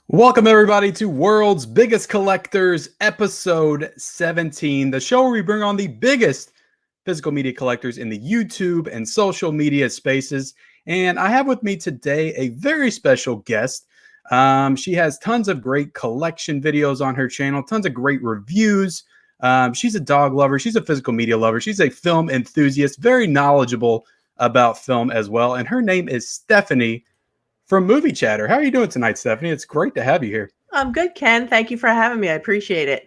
Welcome, everybody, to World's Biggest Collectors, episode 17, the show where we bring on the biggest physical media collectors in the YouTube and social media spaces. And I have with me today a very special guest. She has tons of great collection videos on her channel, tons of great reviews. She's a dog lover. She's a physical media lover. She's a film enthusiast, very knowledgeable about film as well. And her name is Stephanie from Movie Chatter. How are you doing tonight, Stephanie? It's great to have you here. I'm good, Ken. Thank you for having me. I appreciate it.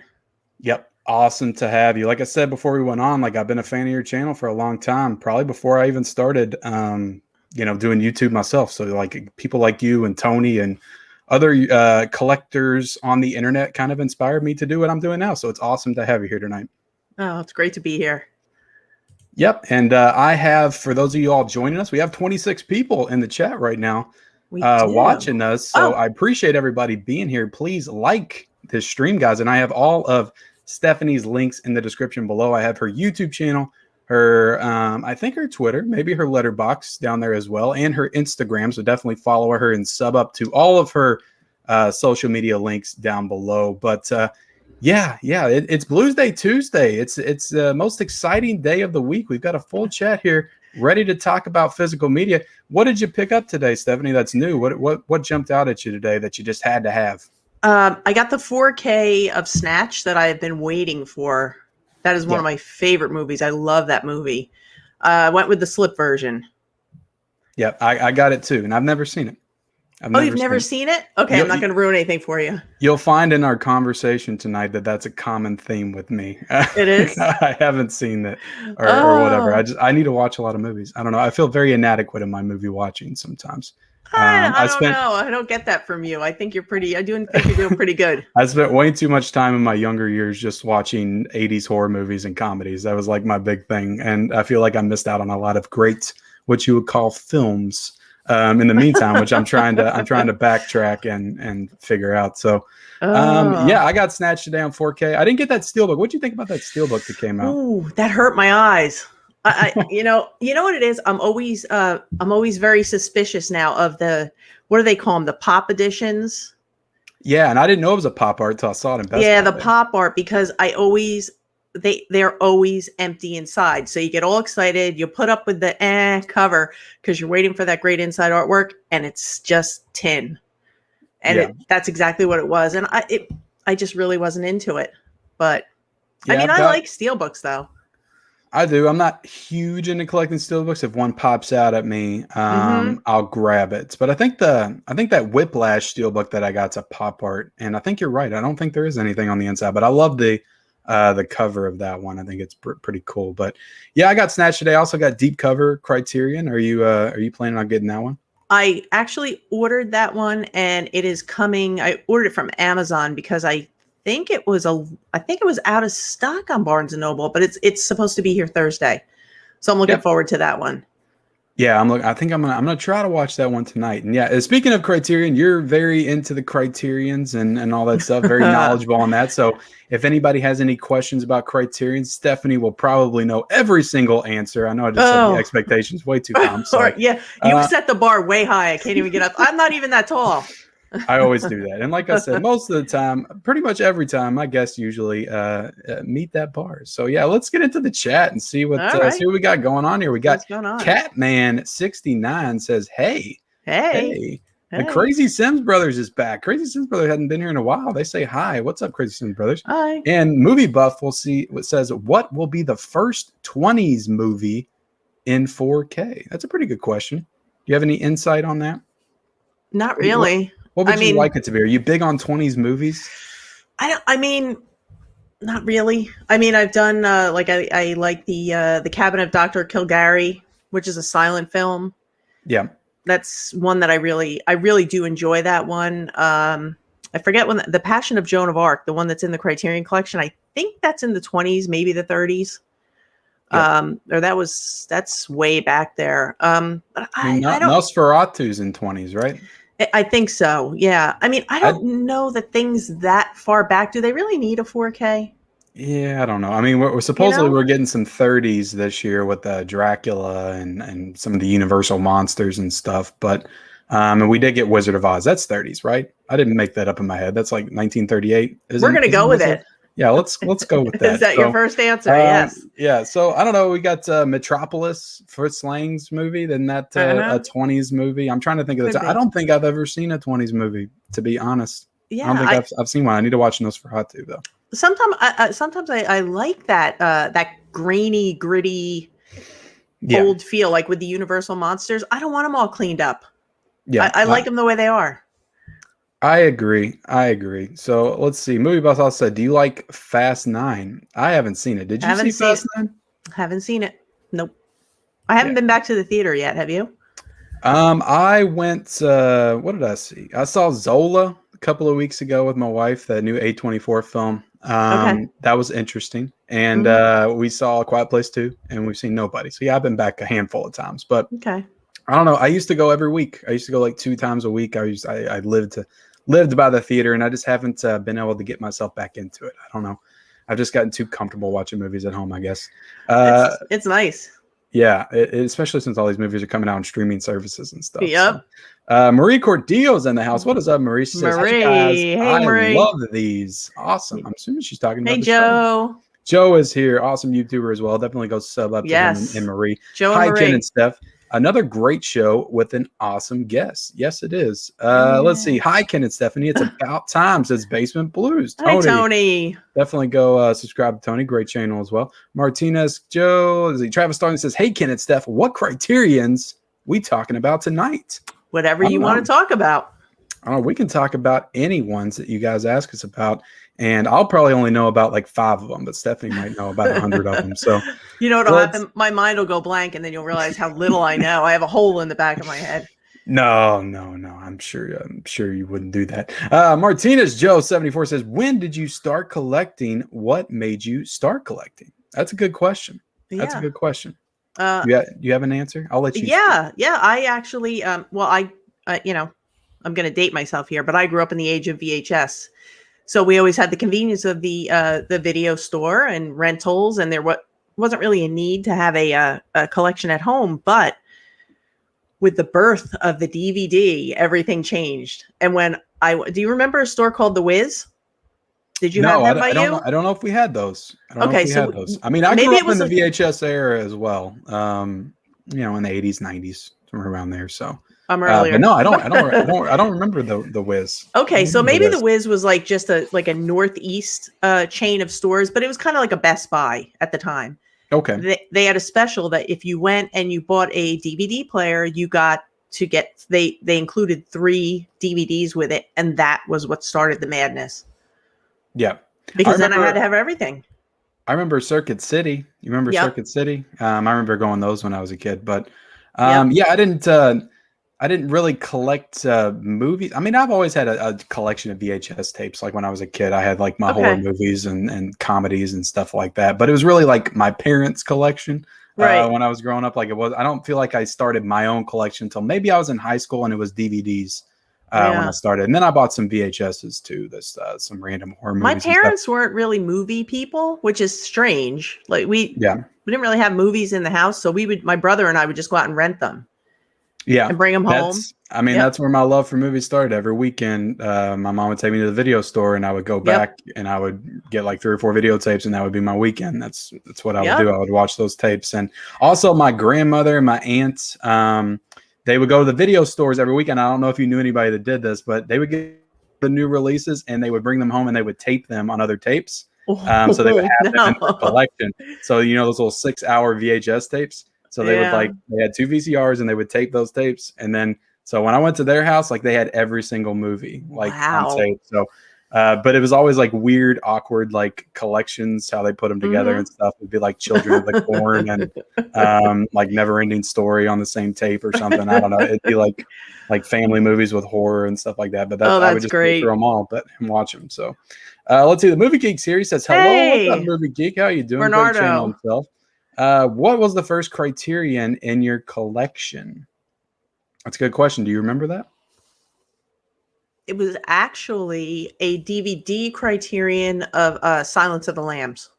Yep. Awesome to have you. Like I said before we went on, I've been a fan of your channel for a long time, probably before I even started, doing YouTube myself. So people like you and Tony and other collectors on the internet kind of inspired me to do what I'm doing now. So it's awesome to have you here tonight. Oh, it's great to be here. Yep. And I have, for those of you all joining us, we have 26 people in the chat right now watching us. So I appreciate everybody being here. Please like this stream, guys. And I have all of Stephanie's links in the description below. I have her YouTube channel, her, I think her Twitter, maybe her Letterboxd down there as well, and her Instagram. So definitely follow her and sub up to all of her social media links down below. But it's Blues Day Tuesday. It's the most exciting day of the week. We've got a full chat here ready to talk about physical media. What did you pick up today, Stephanie, that's new? What jumped out at you today that you just had to have? I got the 4K of Snatch that I have been waiting for. That is one of my favorite movies. I love that movie. I went with the slip version. Yeah, I got it too, and I've never seen it. You've never seen it? Okay, I'm not going to ruin anything for you. You'll find in our conversation tonight that's a common theme with me. It is? I haven't seen it or whatever. I need to watch a lot of movies. I don't know. I feel very inadequate in my movie watching sometimes. I don't know. I don't get that from you. I think you're pretty. I do think you're doing pretty good. I spent way too much time in my younger years just watching 80s horror movies and comedies. That was like my big thing. And I feel like I missed out on a lot of great, what you would call films. In the meantime, which I'm trying to backtrack and figure out. So, I got Snatched today on 4K. I didn't get that steelbook. What do you think about that steelbook that came out? Ooh, that hurt my eyes. You know what it is. I'm always very suspicious now of what do they call them? The pop editions. Yeah, and I didn't know it was a pop art until I saw it in Best Buy. Yeah, the pop art, because they're always empty inside. So you get all excited, you put up with the cover because you're waiting for that great inside artwork, and it's just tin. And that's exactly what it was. And I just really wasn't into it. But I like steelbooks though. I do. I'm not huge into collecting steelbooks. If one pops out at me, I'll grab it. But I think that Whiplash steelbook that I got's a pop art, and I think you're right. I don't think there is anything on the inside, but I love the cover of that one. I think it's pretty cool. But yeah, I got Snatched today. I also got deep cover Criterion. Are you planning on getting that one? I actually ordered that one, and it is coming. I ordered it from Amazon because I think it was out of stock on Barnes & Noble, but it's supposed to be here Thursday. So I'm looking forward to that one. Yeah, I think I'm gonna try to watch that one tonight. And yeah, speaking of Criterion, you're very into the Criterions and all that stuff, very knowledgeable on that. So if anybody has any questions about Criterion, Stephanie will probably know every single answer. I know I just set the expectations way too high. I'm sorry. Yeah, you set the bar way high. I can't even get up. I'm not even that tall. I always do that. And like I said, most of the time, pretty much every time, my guests usually meet that bar. So yeah, let's get into the chat and see what we got going on here. We got Catman69 says, hey. The Crazy Sims Brothers is back. Crazy Sims Brothers hadn't been here in a while. They say hi. What's up, Crazy Sims Brothers? Hi. And Movie Buff says, what will be the first 20s movie in 4K? That's a pretty good question. Do you have any insight on that? Not really. What would you like it to be? Are you big on 20s movies? Not really. I mean, I've done I like the Cabinet of Dr. Kilgary, which is a silent film. Yeah. That's one that I really do enjoy that one. I forget when the Passion of Joan of Arc, the one that's in the Criterion collection. I think that's in the 20s, maybe the 30s. Yeah. Or that's way back there. But I don't. Nosferatu's in 20s, right? I think so. Yeah. I mean, I don't know that things that far back, do they really need a 4K? Yeah, I don't know. I mean, we're supposedly we're getting some 30s this year with Dracula and some of the Universal monsters and stuff, but and we did get Wizard of Oz. That's 30s, right? I didn't make that up in my head. That's like 1938. We're gonna go with it. Yeah, let's go with that. Is that your first answer? Yes. Yeah. So I don't know. We got Metropolis, Fritz Lang's movie. Then that a 20s movie. I'm trying to think of the. I don't think I've ever seen a 20s movie, to be honest. Yeah, I don't think I've seen one. I need to watch Nosferatu though. Sometimes I like that grainy, gritty, old feel, like with the Universal monsters. I don't want them all cleaned up. Yeah, I like them the way they are. I agree. So let's see. Movie Boss also said, "Do you like Fast 9?" I haven't seen it. Did you see Fast 9? Haven't seen it. Nope. I haven't been back to the theater yet. Have you? I went. What did I see? I saw Zola a couple of weeks ago with my wife. That new A24 film. That was interesting. And we saw A Quiet Place 2, and we've seen Nobody. So yeah, I've been back a handful of times. But I don't know. I used to go every week. I used to go like 2 times a week. I lived by the theater, and I just haven't been able to get myself back into it. I don't know. I've just gotten too comfortable watching movies at home, I guess. It's nice. Yeah, especially since all these movies are coming out on streaming services and stuff. Yep. So. Marie Cordillo's in the house. What is up, Marie? She says, Marie. Hey, Marie. I love these. Awesome. I'm assuming she's talking about the Joe. Show. Joe is here. Awesome YouTuber as well. Definitely go sub up to him and Marie. Joe Hi, and Marie. Ken and Steph. Another great show with an awesome guest. Yes, it is. Let's see. Hi, Ken and Stephanie. It's about time, says Basement Blues. Tony. Hi, Tony. Definitely go subscribe to Tony. Great channel as well. Martinez Joe. Travis Starling says, "Hey, Ken and Steph, what criterions we talking about tonight?" Whatever you want to talk about. I don't know. We can talk about any ones that you guys ask us about. And I'll probably only know about like 5 of them, but Stephanie might know about 100 of them. So you know what'll happen? My mind will go blank, and then you'll realize how little I know. I have a hole in the back of my head. No. I'm sure you wouldn't do that. Martinez Joe 74 says, "When did you start collecting? What made you start collecting?" That's a good question. That's a good question. You have an answer? I'll let you. Yeah. I actually, I'm going to date myself here, but I grew up in the age of VHS. So we always had the convenience of the video store and rentals, and there wasn't really a need to have a collection at home. But with the birth of the DVD, everything changed. And do you remember a store called The Wiz? Did you have that by you? I don't know if we had those. I mean, I grew up in the VHS era as well. In the 80s, 90s, somewhere around there. So. I'm earlier. But no, I don't remember the Wiz. Okay, so maybe the Wiz was like just a Northeast chain of stores, but it was kind of like a Best Buy at the time. Okay. They had a special that if you went and you bought a DVD player, you got to get they included 3 DVDs with it, and that was what started the madness. Yeah. Because then I had to have everything. I remember Circuit City. You remember Circuit City? I remember going those when I was a kid, but I didn't really collect movies. I mean, I've always had a collection of VHS tapes. Like when I was a kid, I had like my horror movies and comedies and stuff like that. But it was really like my parents' collection when I was growing up. Like I don't feel like I started my own collection until maybe I was in high school and it was DVDs when I started. And then I bought some VHSs too. Some random horror movies. My parents weren't really movie people, which is strange. Like we didn't really have movies in the house, so my brother and I would just go out and rent them. Yeah, and bring them home. That's where my love for movies started. Every weekend, my mom would take me to the video store, and I would go back and I would get like 3 or 4 videotapes, and that would be my weekend. That's what I would do. I would watch those tapes, and also my grandmother and my aunts, they would go to the video stores every weekend. I don't know if you knew anybody that did this, but they would get the new releases, and they would bring them home, and they would tape them on other tapes, so they would have them in their collection. So those little 6-hour VHS tapes. So they had 2 VCRs and they would tape those tapes. And then, so when I went to their house, like they had every single movie on tape. So, but it was always like weird, awkward, like collections, how they put them together and stuff. It'd be like Children of the Corn and like Never Ending Story on the same tape or something. I don't know. It'd be like family movies with horror and stuff like that. But I would just go through them all and watch them. So let's see. The Movie Geek series says, "Hello, what's up, Movie Geek? How you doing?" Bernardo. Great channel himself. What was the first Criterion in your collection? That's a good question. Do you remember that? It was actually a DVD Criterion of Silence of the Lambs.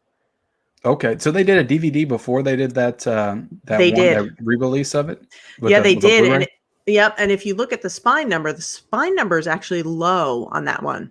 Okay, so they did a DVD before they did that that re-release of it. Yeah, they did, and yep. And if you look at the spine number is actually low on that one.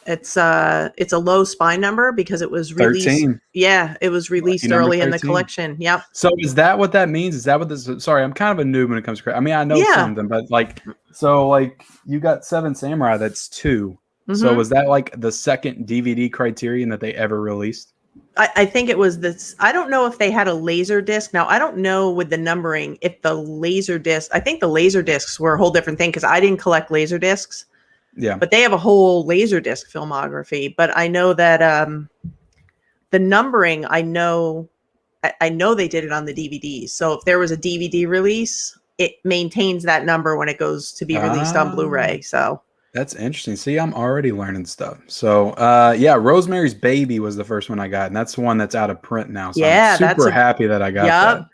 It's a low spine number because it was released. 13. Yeah, it was released early in the collection. Yep. So is that what that means? Is that what this? Sorry, I'm kind of a noob when it comes to. I mean, I know something, but like, so like you got Seven Samurai. That's 2. So was that like the second DVD Criterion that they ever released? I think it was this. I don't know if they had a laser disc. Now, I don't know with the numbering if the laser disc. I think the laser discs were a whole different thing because I didn't collect laser discs. Yeah. But they have a whole laser disc filmography. But I know that the numbering, I know they did it on the DVDs. So if there was a DVD release, it maintains that number when it goes to be released on Blu-ray. So. That's interesting. See, I'm already learning stuff. So, yeah, Rosemary's Baby was the first one I got, and that's the one that's out of print now. So I'm super happy that I got that.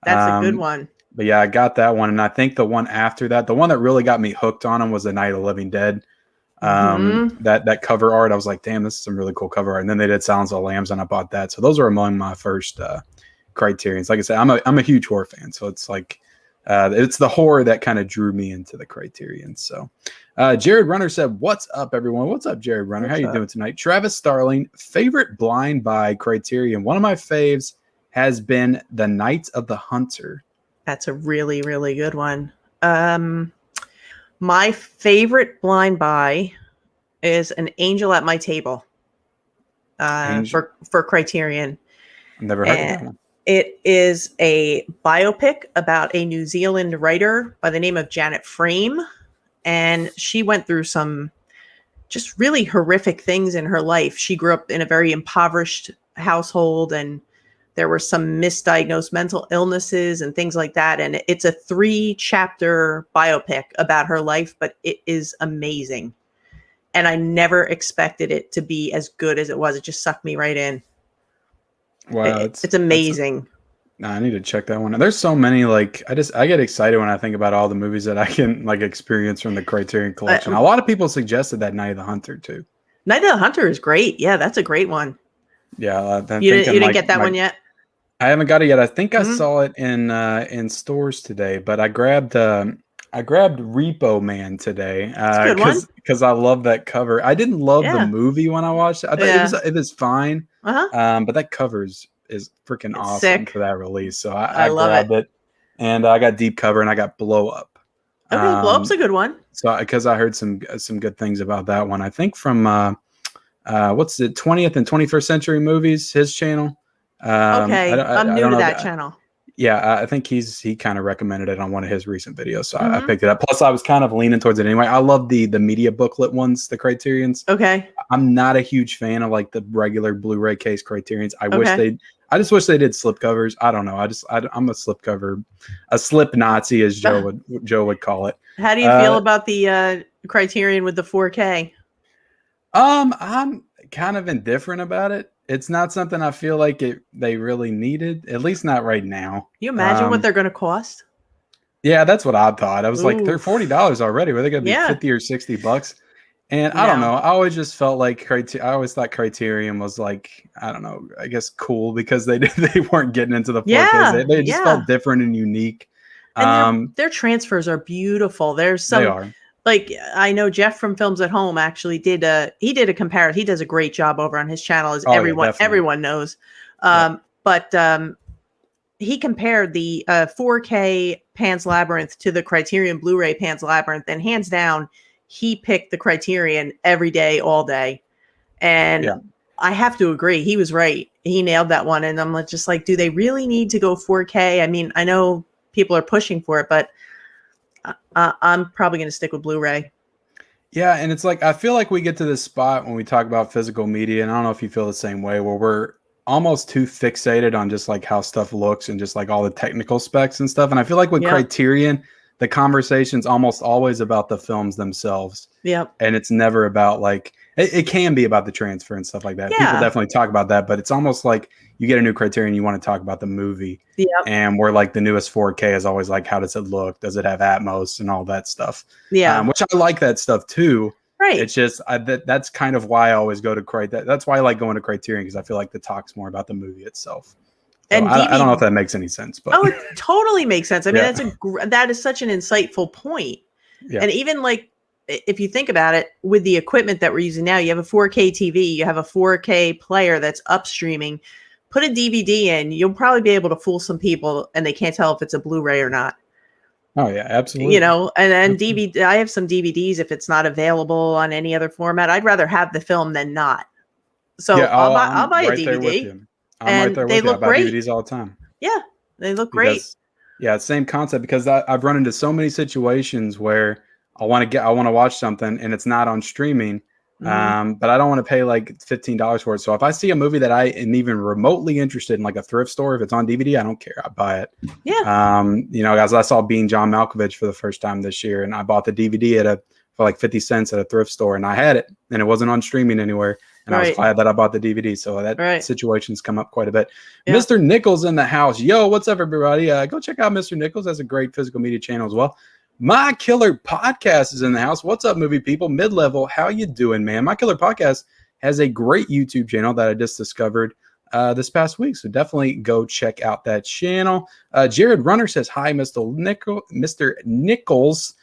That's a good one. But yeah, I got that one, and I think the one after that, the one that really got me hooked on them was The Night of the Living Dead. That cover art, I was like, damn, this is some really cool cover art. And then they did Silence of the Lambs, and I bought that. So those are among my first Criterions. Like I said, I'm a huge horror fan, so it's like it's the horror that kind of drew me into the Criterion. So. Jared Runner said, "What's up, everyone? What's up, Jared Runner? How you doing tonight?" Travis Starling, favorite blind buy Criterion. One of my faves has been The Night of the Hunter. That's a really, really good one. My favorite blind buy is An Angel at My Table for Criterion. I've never heard of that one. It is a biopic about a New Zealand writer by the name of Janet Frame. And she went through some just really horrific things in her life. She grew up in a very impoverished household, and there were some misdiagnosed mental illnesses and things like that. And it's a 3-chapter biopic about her life, but it is amazing. And I never expected it to be as good as it was. It just sucked me right in. Wow. It's amazing. I need to check that one. There's so many, like, I get excited when I think about all the movies that I can like experience from the Criterion collection. A lot of people suggested that Night of the Hunter too. Night of the Hunter is great. Yeah, that's a great one. Yeah. You didn't get that one yet? I haven't got it yet. I think I saw it in stores today, but I grabbed Repo Man today because I love that cover. I didn't love the movie when I watched it. I thought it was fine. But that cover is freaking awesome for that release. So I grabbed it, and I got Deep Cover, and I got Blow Up. Okay, Blow Up's a good one. So because I heard some good things about that one. I think from what's it, 20th and 21st Century Movies, his channel. Okay, I'm new to that channel. Yeah, I think he kind of recommended it on one of his recent videos, so I picked it up. Plus, I was kind of leaning towards it anyway. I love the media booklet ones, the Criterions. Okay. I'm not a huge fan of like the regular Blu-ray case Criterions. I just wish they did slip covers. I don't know. I'm a slip Nazi, as Joe would call it. How do you feel about the Criterion with the 4K? I'm kind of indifferent about it. It's not something I feel like they really needed, at least not right now. You imagine what they're going to cost? Yeah, that's what I thought. I was like, they're $40 already. Were they going to be $50 or $60? And I don't know. I always just felt like I always thought Criterion was like, I don't know, I guess cool because they weren't getting into the 4K. They just felt different and unique. And their transfers are beautiful. There's some. They are. Like, I know Jeff from Films at Home actually did a comparison. He does a great job over on his channel, as everyone knows. But he compared the 4K Pan's Labyrinth to the Criterion Blu-ray Pan's Labyrinth, and hands down, he picked the Criterion every day, all day. And I have to agree. He was right. He nailed that one. And I'm just like, do they really need to go 4K? I mean, I know people are pushing for it, but I'm probably going to stick with Blu-ray. Yeah, and it's like I feel like we get to this spot when we talk about physical media, and I don't know if you feel the same way, where we're almost too fixated on just like how stuff looks and just like all the technical specs and stuff. And I feel like with Criterion, the conversation's almost always about the films themselves. Yep. And it's never about like, it can be about the transfer and stuff like that. People definitely talk about that, but it's almost like you get a new Criterion, you want to talk about the movie. Yep. And we're like the newest 4K is always like, how does it look? Does it have Atmos and all that stuff? Yeah. Which I like that stuff too. Right. It's just that's kind of why I always go to Criterion. That's why I like going to Criterion, because I feel like the talk's more about the movie itself. So and I don't know if that makes any sense, but it totally makes sense. I mean, that is such an insightful point. Yeah. And even like, if you think about it, with the equipment that we're using now, you have a 4K TV, you have a 4K player that's upstreaming. Put a DVD in, you'll probably be able to fool some people, and they can't tell if it's a Blu-ray or not. Oh yeah, absolutely. You know, and then DVD. I have some DVDs. If it's not available on any other format, I'd rather have the film than not. So I'll buy a DVD. I'm right there with you. I buy DVDs all the time. Yeah, they look great. Yeah, same concept, because I've run into so many situations where I want to watch something and it's not on streaming, but I don't want to pay like $15 for it. So if I see a movie that I am even remotely interested in, like a thrift store, if it's on DVD, I don't care. I buy it. Yeah. You know, as I saw Being John Malkovich for the first time this year, and I bought the DVD for like 50 cents at a thrift store, and I had it, and it wasn't on streaming anywhere. And I was glad that I bought the DVD. So that situation's come up quite a bit. Yeah. Mr. Nichols in the house. Yo, what's up, everybody? Go check out Mr. Nichols. Has a great physical media channel as well. My Killer Podcast is in the house. What's up, movie people? Mid-level. How you doing, man? My Killer Podcast has a great YouTube channel that I just discovered this past week. So definitely go check out that channel. Jared Runner says, hi, Mr. Nichols.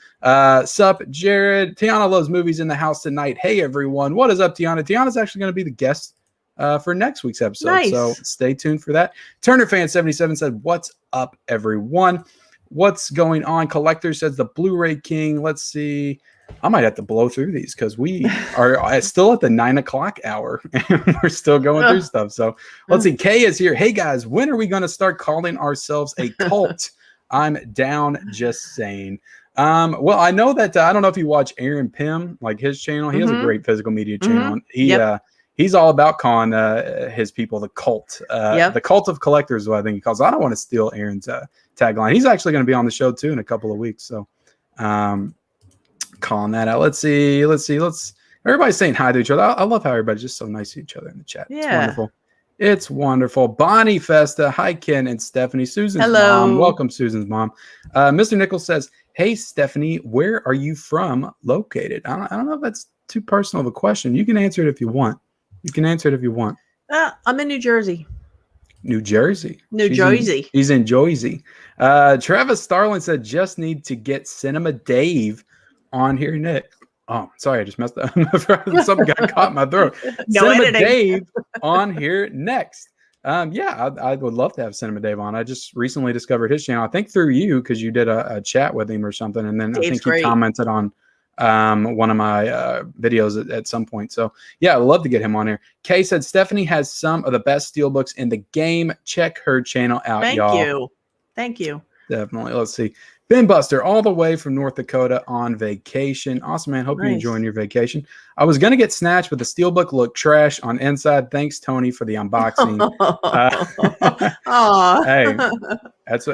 Sup, Jared. Tiana loves movies in the house tonight. Hey, everyone. What is up, Tiana? Tiana's actually going to be the guest for next week's episode. Nice. So stay tuned for that. Turner Fan 77 said, what's up, everyone? What's going on? Collector says the Blu-ray King. Let's see. I might have to blow through these because we are still at the 9 o'clock hour and we're still going through stuff. So let's see. Kay is here. Hey, guys, when are we going to start calling ourselves a cult? I'm down, just saying. Well, I know that I don't know if you watch Aaron Pym, like his channel. He has a great physical media channel. And he's all about calling his people the cult. The cult of collectors is what I think he calls. I don't want to steal Aaron's tagline. He's actually going to be on the show too in a couple of weeks. So calling that out. Let's see. Everybody's saying hi to each other. I love how everybody's just so nice to each other in the chat. It's wonderful. It's wonderful. Bonnie Festa. Hi, Ken and Stephanie. Susan's mom. Welcome, Susan's mom. Mr. Nichols says, hey, Stephanie, where are you from located? I don't know if that's too personal of a question. You can answer it if you want. I'm in New Jersey. New Jersey. He's in Jersey. Travis Starling said, just need to get Cinema Dave on here, Nick. Oh, sorry, I just messed up. Something got caught in my throat. Cinema Dave on here next. I would love to have Cinema Dave on. I just recently discovered his channel. I think through you, because you did a chat with him or something, and then Dave's I think he commented on one of my videos at some point. So yeah, I'd love to get him on here. Kay said Stephanie has some of the best steelbooks in the game. Check her channel out, y'all. Thank you. Definitely. Let's see. Ben Buster, all the way from North Dakota on vacation. Awesome, man. Hope you're enjoying your vacation. I was going to get Snatched, but the steelbook looked trash on inside. Thanks, Tony, for the unboxing.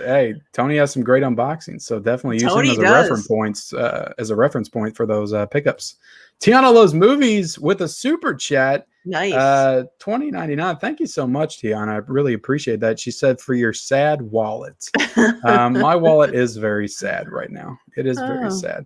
Hey, Tony has some great unboxings, so definitely use him as a reference point for those pickups. Tiana loves movies with a super chat. Nice. $20.99. Thank you so much, Tiana. I really appreciate that. She said for your sad wallet. My wallet is very sad right now. It is very sad.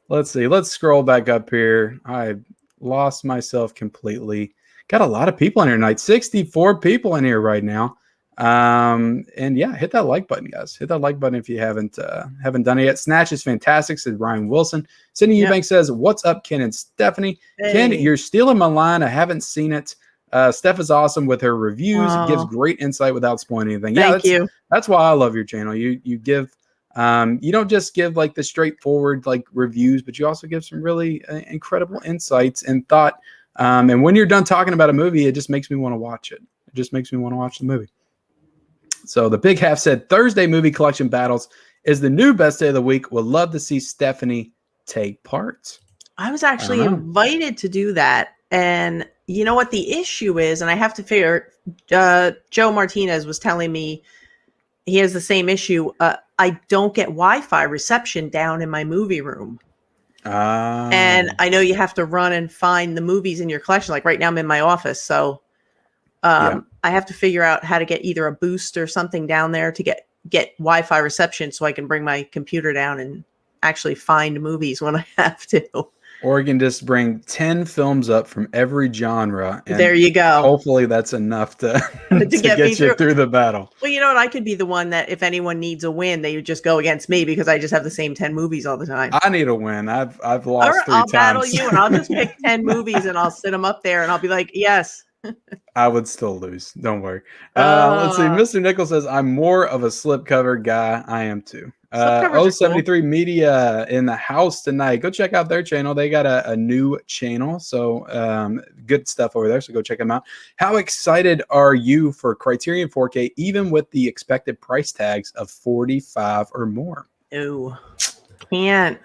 Let's see. Let's scroll back up here. I lost myself completely. Got a lot of people in here tonight. 64 people in here right now. And yeah, hit that like button, guys. Hit that like button if you haven't done it yet. Snatch is fantastic, said Ryan Wilson. Sydney Eubank says, what's up, Ken and Stephanie? Hey. Ken, you're stealing my line. I haven't seen it. Steph is awesome with her reviews. It gives great insight without spoiling anything. Thank you. That's why I love your channel. You give you don't just give like the straightforward like reviews, but you also give some really incredible insights and thought. And when you're done talking about a movie, it just makes me want to watch it. It just makes me want to watch the movie. So the Big Half said Thursday movie collection battles is the new best day of the week. Would love to see Stephanie take part. I was actually invited to do that. And you know what the issue is? And I have to figure, Joe Martinez was telling me he has the same issue. I don't get Wi-Fi reception down in my movie room. And I know you have to run and find the movies in your collection. Like right now I'm in my office. So I have to figure out how to get either a boost or something down there to get Wi-Fi reception so I can bring my computer down and actually find movies when I have to. Or you can just bring 10 films up from every genre. And there you go. Hopefully that's enough to get you through the battle. Well, you know what? I could be the one that if anyone needs a win, they would just go against me because I just have the same 10 movies all the time. I need a win. I've lost 3 times. I'll battle you and I'll just pick 10 movies and I'll sit them up there and I'll be like, yes. I would still lose. Don't worry. Let's see. Mr. Nichols says, I'm more of a slipcover guy. I am too. 073 cool. Media in the house tonight. Go check out their channel. They got a new channel. So good stuff over there. So go check them out. How excited are you for Criterion 4K, even with the expected price tags of $45 or more? Oh, can't.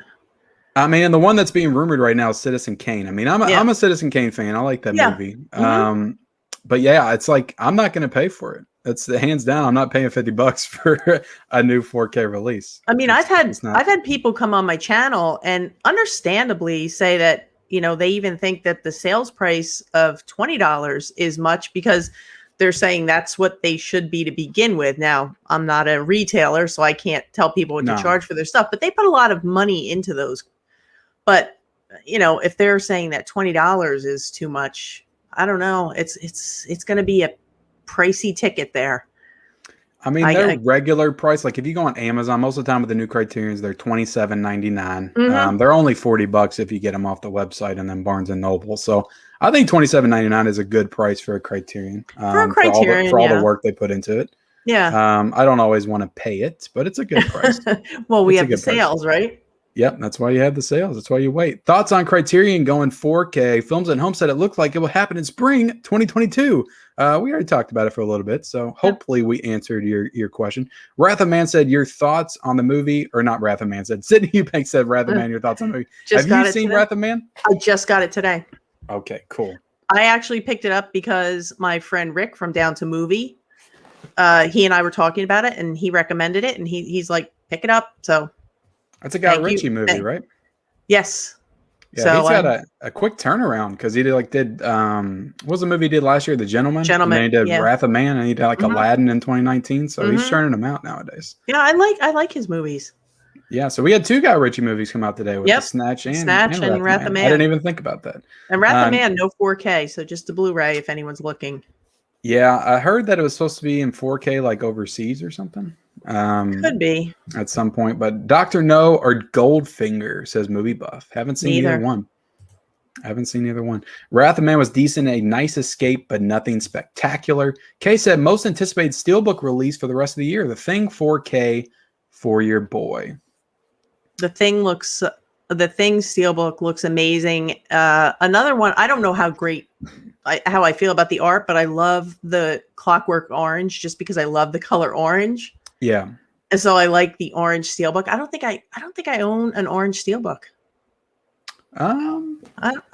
I mean, the one that's being rumored right now is Citizen Kane. I mean, I'm a Citizen Kane fan. I like that movie. Mm-hmm. But yeah, it's like I'm not going to pay for it. That's the hands down. I'm not paying $50 for a new 4K release. I mean, I've had people come on my channel and understandably say that, you know, they even think that the sales price of $20 is much because they're saying that's what they should be to begin with. Now, I'm not a retailer, so I can't tell people what to charge for their stuff, but they put a lot of money into those. But, you know, if they're saying that $20 is too much, I don't know. It's going to be a pricey ticket there. I mean, their regular price, like if you go on Amazon, most of the time with the new Criterions, they're $27.99. Mm-hmm. They're only $40 if you get them off the website and then Barnes and Noble. So I think $27.99 is a good price for a Criterion. For all the work they put into it. Yeah. I don't always want to pay it, but it's a good price. Well, we have the sales, right? Yep, that's why you have the sales. That's why you wait. Thoughts on Criterion going 4K? Films at Home said it looked like it will happen in spring 2022. We already talked about it for a little bit, so hopefully we answered your question. Wrath of Man said your thoughts on the movie, or not Wrath of Man said. Sydney Eubank said Wrath of Man, your thoughts on the movie. Have you seen Wrath of Man? I just got it today. Okay, cool. I actually picked it up because my friend Rick from Down to Movie, he and I were talking about it, and he recommended it, and he's like, pick it up, so. That's a Guy Ritchie movie, right? Yes. Yeah, so, he's got a quick turnaround because he did what was the movie he did last year? The Gentleman. And then he did Wrath of Man, and he did Aladdin in 2019. So he's churning them out nowadays. Yeah, I like his movies. Yeah, so we had 2 Guy Ritchie movies come out today with Snatch and Wrath of Man. I didn't even think about that. And Wrath of Man, no 4K, so just the Blu-ray if anyone's looking. Yeah, I heard that it was supposed to be in 4K like overseas or something. Could be at some point, but Dr. No or Goldfinger says Movie Buff. Haven't seen either one. Wrath of Man was decent, a nice escape, but nothing spectacular. Kay said most anticipated Steelbook release for the rest of the year. The Thing 4K for your boy. The Thing Steelbook looks amazing. Another one, I don't know how I feel about the art, but I love the Clockwork Orange just because I love the color orange. Yeah. And so I like the orange steelbook. I don't think I own an orange steelbook. I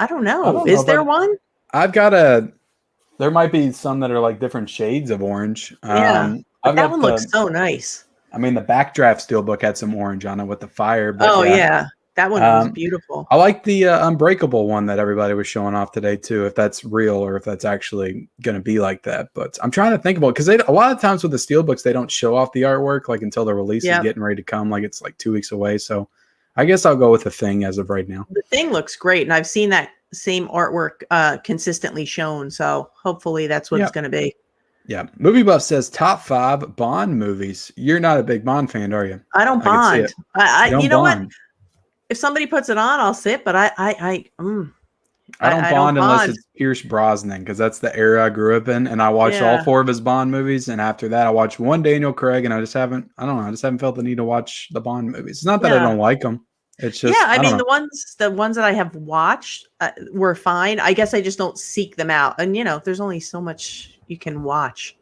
don't know. Is there one? I've got there might be some that are like different shades of orange. Yeah. That one looks so nice. I mean, the Backdraft steelbook had some orange on it with the fire. But yeah. That one was beautiful. I like the Unbreakable one that everybody was showing off today too. If that's real or if that's actually going to be like that, but I'm trying to think about it because a lot of times with the steelbooks they don't show off the artwork like until the release is getting ready to come, like it's like 2 weeks away. So I guess I'll go with The Thing as of right now. The Thing looks great, and I've seen that same artwork consistently shown. So hopefully that's what it's going to be. Yeah. Movie Buff says top 5 Bond movies. You're not a big Bond fan, are you? I don't Bond. You know what? If somebody puts it on, I'll sit, but I don't Bond unless it's Pierce Brosnan because that's the era I grew up in, and I watched all 4 of his Bond movies, and after that, I watched one Daniel Craig, and I just haven't felt the need to watch the Bond movies. It's not that I don't like them; it's just I mean the ones that I have watched were fine. I guess I just don't seek them out, and there's only so much you can watch.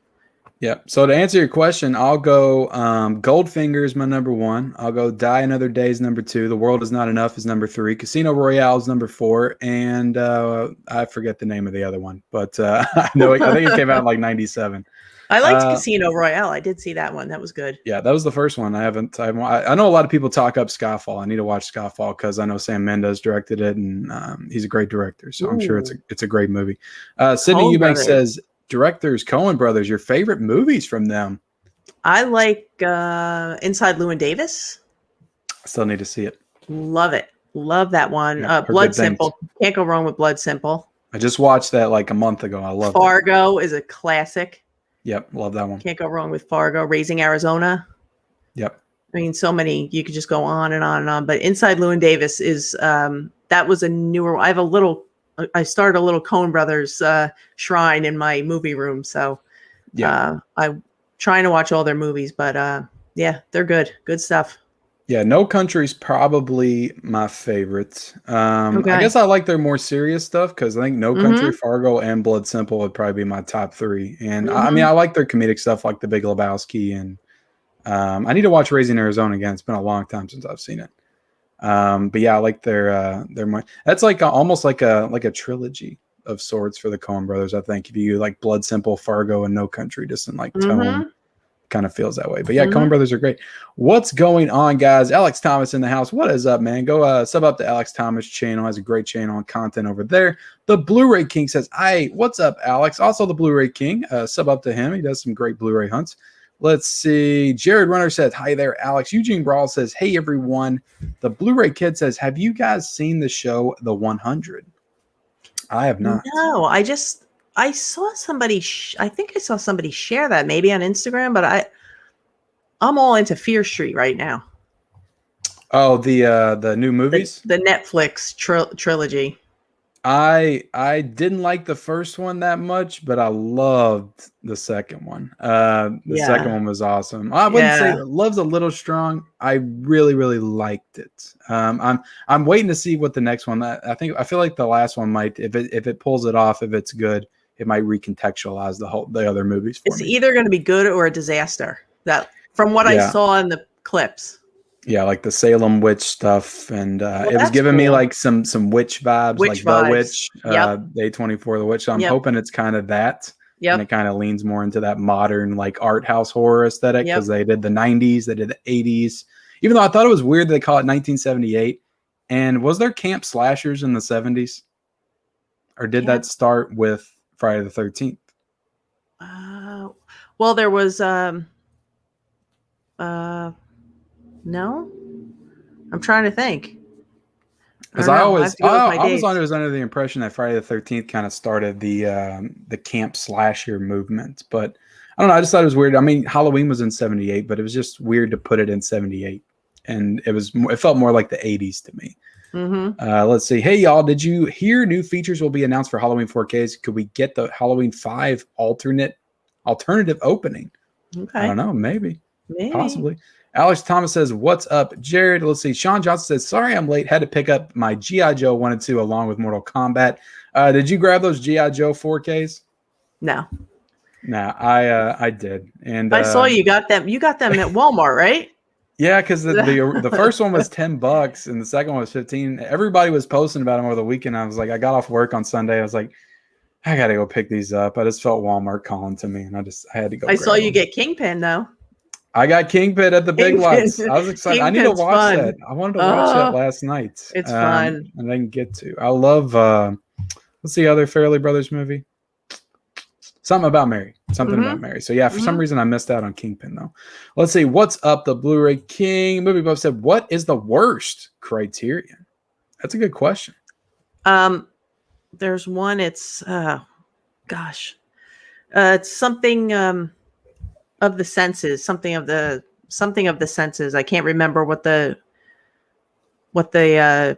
Yep. So to answer your question, I'll go Goldfinger is my number 1. I'll go Die Another Day is number 2. The World Is Not Enough is number 3. Casino Royale is number 4. And I forget the name of the other one, but I think it came out in like 97. I liked Casino Royale. I did see that one. That was good. Yeah, that was the first one. I know a lot of people talk up Skyfall. I need to watch Skyfall because I know Sam Mendes directed it, and he's a great director. So I'm sure it's a great movie. Sydney Eubank says, directors, Coen brothers, your favorite movies from them? I like Inside Llewyn Davis. I still need to see it. Love it. Love that one. Yeah, Blood Simple. Can't go wrong with Blood Simple. I just watched that like a month ago. I love it. Fargo is a classic. Yep, love that one. Can't go wrong with Fargo. Raising Arizona. Yep. I mean, so many. You could just go on and on and on. But Inside Llewyn Davis is that was a newer. I started a little Coen Brothers shrine in my movie room. So I'm trying to watch all their movies. But yeah, they're good. Good stuff. Yeah, No Country's probably my favorite. I guess I like their more serious stuff because I think No Country, Fargo, and Blood Simple would probably be my top 3. And I mean, I like their comedic stuff like The Big Lebowski, and I need to watch Raising Arizona again. It's been a long time since I've seen it. But yeah, I like their that's like almost like a trilogy of sorts for the Coen brothers. I think if you like Blood Simple, Fargo, and No Country, just in like tone. Kind of feels that way. But yeah, Coen brothers are great. What's going on, guys? Alex Thomas in the house. What is up, man? Go sub up to Alex Thomas channel. Has a great channel and content over there. The Blu-ray King says, "Hey, what's up, Alex?" Also, the Blu-ray King. Sub up to him. He does some great Blu-ray hunts. Let's see. Jared Runner says, "Hi there, Alex." Eugene Brawl says, "Hey, everyone." The Blu-ray Kid says, "Have you guys seen the show The 100?" I have not. No, I saw somebody. I think I saw somebody share that maybe on Instagram, but I'm all into Fear Street right now. Oh, the new movies, the Netflix trilogy. I didn't like the first one that much, but I loved the second one. The second one was awesome. I wouldn't say love's a little strong. I really, really liked it. I'm waiting to see what the next one. I feel like the last one might, if it pulls it off, if it's good, it might recontextualize the other movies for me. It's either going to be good or a disaster. That from what I saw in the clips. Yeah, like the Salem witch stuff, and it was giving me like some witch vibes, The Witch, A24, The Witch. So I'm hoping it's kind of that, and it kind of leans more into that modern like art house horror aesthetic because they did the 90s, they did the 80s. Even though I thought it was weird they call it 1978, and was there camp slashers in the 70s, or did that start with Friday the 13th? Well, there was no, I'm trying to think. Because I was under the impression that Friday the 13th kind of started the camp slasher movement, but I don't know. I just thought it was weird. I mean, Halloween was in 78, but it was just weird to put it in 78, and it felt more like the 80s to me. Let's see. Hey, y'all, did you hear new features will be announced for Halloween 4Ks? Could we get the Halloween 5 alternative opening? Okay. I don't know. Maybe. Possibly. Alex Thomas says, "What's up, Jared?" Let's see. Sean Johnson says, "Sorry I'm late. Had to pick up my G.I. Joe 1 and 2 along with Mortal Kombat." Did you grab those G.I. Joe 4Ks? No. Nah, I did. And I saw you got them. You got them at Walmart, right? Yeah, because the first one was $10 and the second one was $15. Everybody was posting about them over the weekend. I was like, I got off work on Sunday. I was like, I got to go pick these up. I just felt Walmart calling to me, and I had to go. I saw you get Kingpin though. I got Kingpin at the Big Lots. I was excited. I need to watch that. I wanted to watch that last night. It's fun. And I didn't get to. I love, what's the other Farrelly Brothers movie? Something About Mary. About Mary. So yeah, for some reason I missed out on Kingpin though. Let's see. What's up, the Blu-ray King? Movie Buff said, "What is the worst Criterion?" That's a good question. There's one. It's it's something of the senses. Something of the senses. I can't remember what the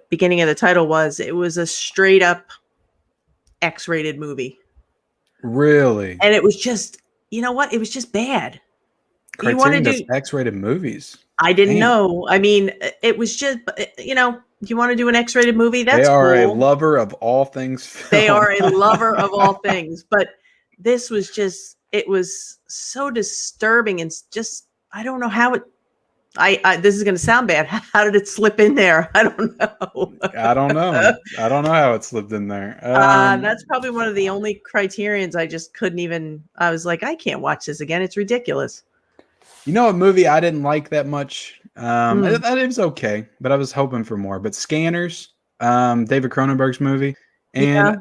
beginning of the title was. It was a straight up X-rated movie. Really? And it was just, you know what? It was just bad. Criterion does X-rated movies. I didn't know. I mean, it was just, you want to do an X-rated movie? That's cool. They are a lover of all things film. They are a lover of all things. But this was just, it was so disturbing and just, I don't know how it, this is going to sound bad. How did it slip in there? I don't know. I don't know. I don't know how it slipped in there. That's probably one of the only criterions I just couldn't even, I was like, I can't watch this again. It's ridiculous. You know, a movie I didn't like that much. It was okay, but I was hoping for more. But Scanners, David Cronenberg's movie. And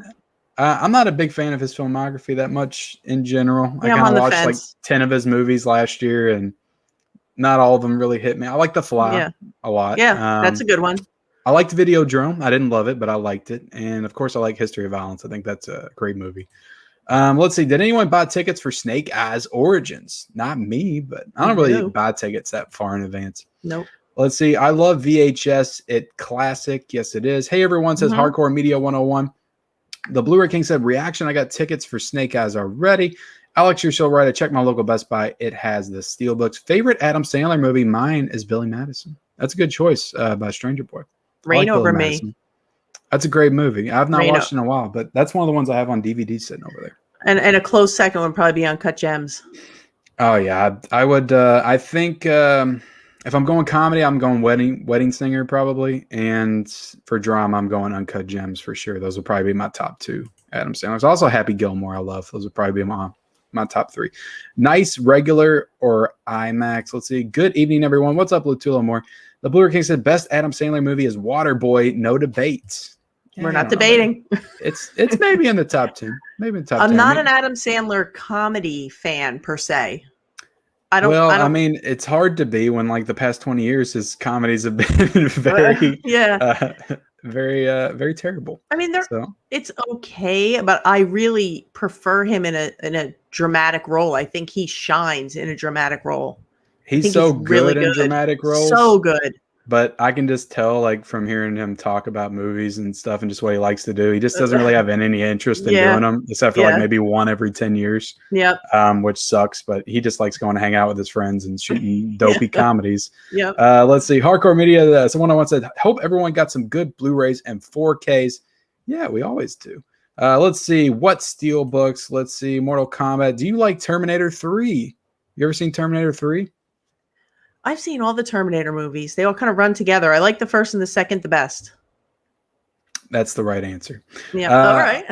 I'm not a big fan of his filmography that much in general. I kind of watched like 10 of his movies last year, and not all of them really hit me. I like The Fly a lot. Yeah, that's a good one. I liked Videodrome. I didn't love it, but I liked it. And of course, I like History of Violence. I think that's a great movie. Let's see. Did anyone buy tickets for Snake Eyes Origins? Not me, but I don't really buy tickets that far in advance. Nope. Let's see. I love VHS. It classic. Yes, it is. Hey, everyone, says Hardcore Media 101. The Blu-ray King said, reaction. I got tickets for Snake Eyes already. Alex, you're so right. I checked my local Best Buy. It has the Steelbooks. Favorite Adam Sandler movie? Mine is Billy Madison. That's a good choice by Stranger Boy. Rain Over Me. Madison. That's a great movie. I've not watched it in a while, but that's one of the ones I have on DVD sitting over there. And a close second would probably be Uncut Gems. Oh, yeah. I would. I think if I'm going comedy, I'm going Wedding Singer probably. And for drama, I'm going Uncut Gems for sure. Those will probably be my top two Adam Sandler's. Also Happy Gilmore, I love. Those would probably be my top three. Nice, regular, or IMAX. Let's see. Good evening, everyone. What's up, Lutulo Moore? The Blu-ray King said best Adam Sandler movie is Waterboy. No debate. We're not debating. It's maybe in the top 10. Maybe in the top 10. I'm not an Adam Sandler comedy fan per se. I mean, it's hard to be when like the past 20 years his comedies have been very terrible. I mean, it's okay, but I really prefer him in a dramatic role. I think he shines in a dramatic role. He's so good in dramatic roles. So good. But I can just tell, like, from hearing him talk about movies and stuff and just what he likes to do, he just doesn't really have any interest in doing them, except for like maybe one every 10 years. Yep. Which sucks, but he just likes going to hang out with his friends and shooting dopey comedies. Yep. Let's see. Hardcore Media, someone once said, hope everyone got some good Blu-rays and 4Ks. Yeah, we always do. Let's see. What Steelbooks? Let's see. Mortal Kombat. Do you like Terminator 3? You ever seen Terminator 3? I've seen all the Terminator movies. They all kind of run together. I like the first and the second the best. That's the right answer. Yeah. All right.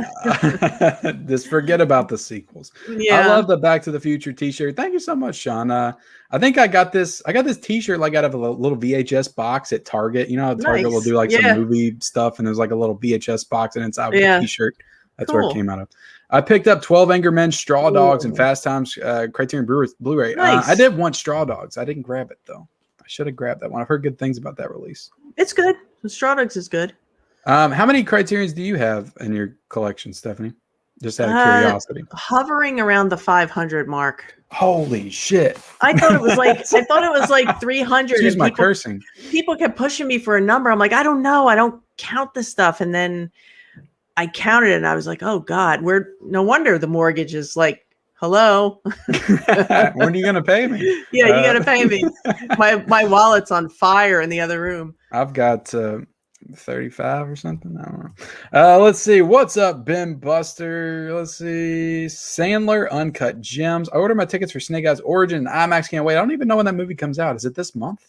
Just forget about the sequels. Yeah. I love the Back to the Future t-shirt. Thank you so much, Sean. I think I got this t-shirt like out of a little VHS box at Target. You know how Target will do like some movie stuff and there's like a little VHS box and inside with a t-shirt. That's where it came out of. I picked up 12 Angry Men, Straw Dogs, and Fast Times Criterion Blu-ray. Nice. I did want Straw Dogs. I didn't grab it, though. I should have grabbed that one. I've heard good things about that release. It's good. Straw Dogs is good. How many Criterions do you have in your collection, Stephanie? Just out of curiosity. Hovering around the 500 mark. Holy shit. I thought it was like 300. Excuse my cursing. People kept pushing me for a number. I'm like, I don't know. I don't count this stuff. And then I counted it and I was like, oh God, no wonder the mortgage is like, hello. When are you going to pay me? Yeah, you got to pay me. My wallet's on fire in the other room. I've got 35 or something. I don't know. Let's see. What's up, Ben Buster? Let's see. Sandler Uncut Gems. I ordered my tickets for Snake Eyes Origin. IMAX can't wait. I don't even know when that movie comes out. Is it this month?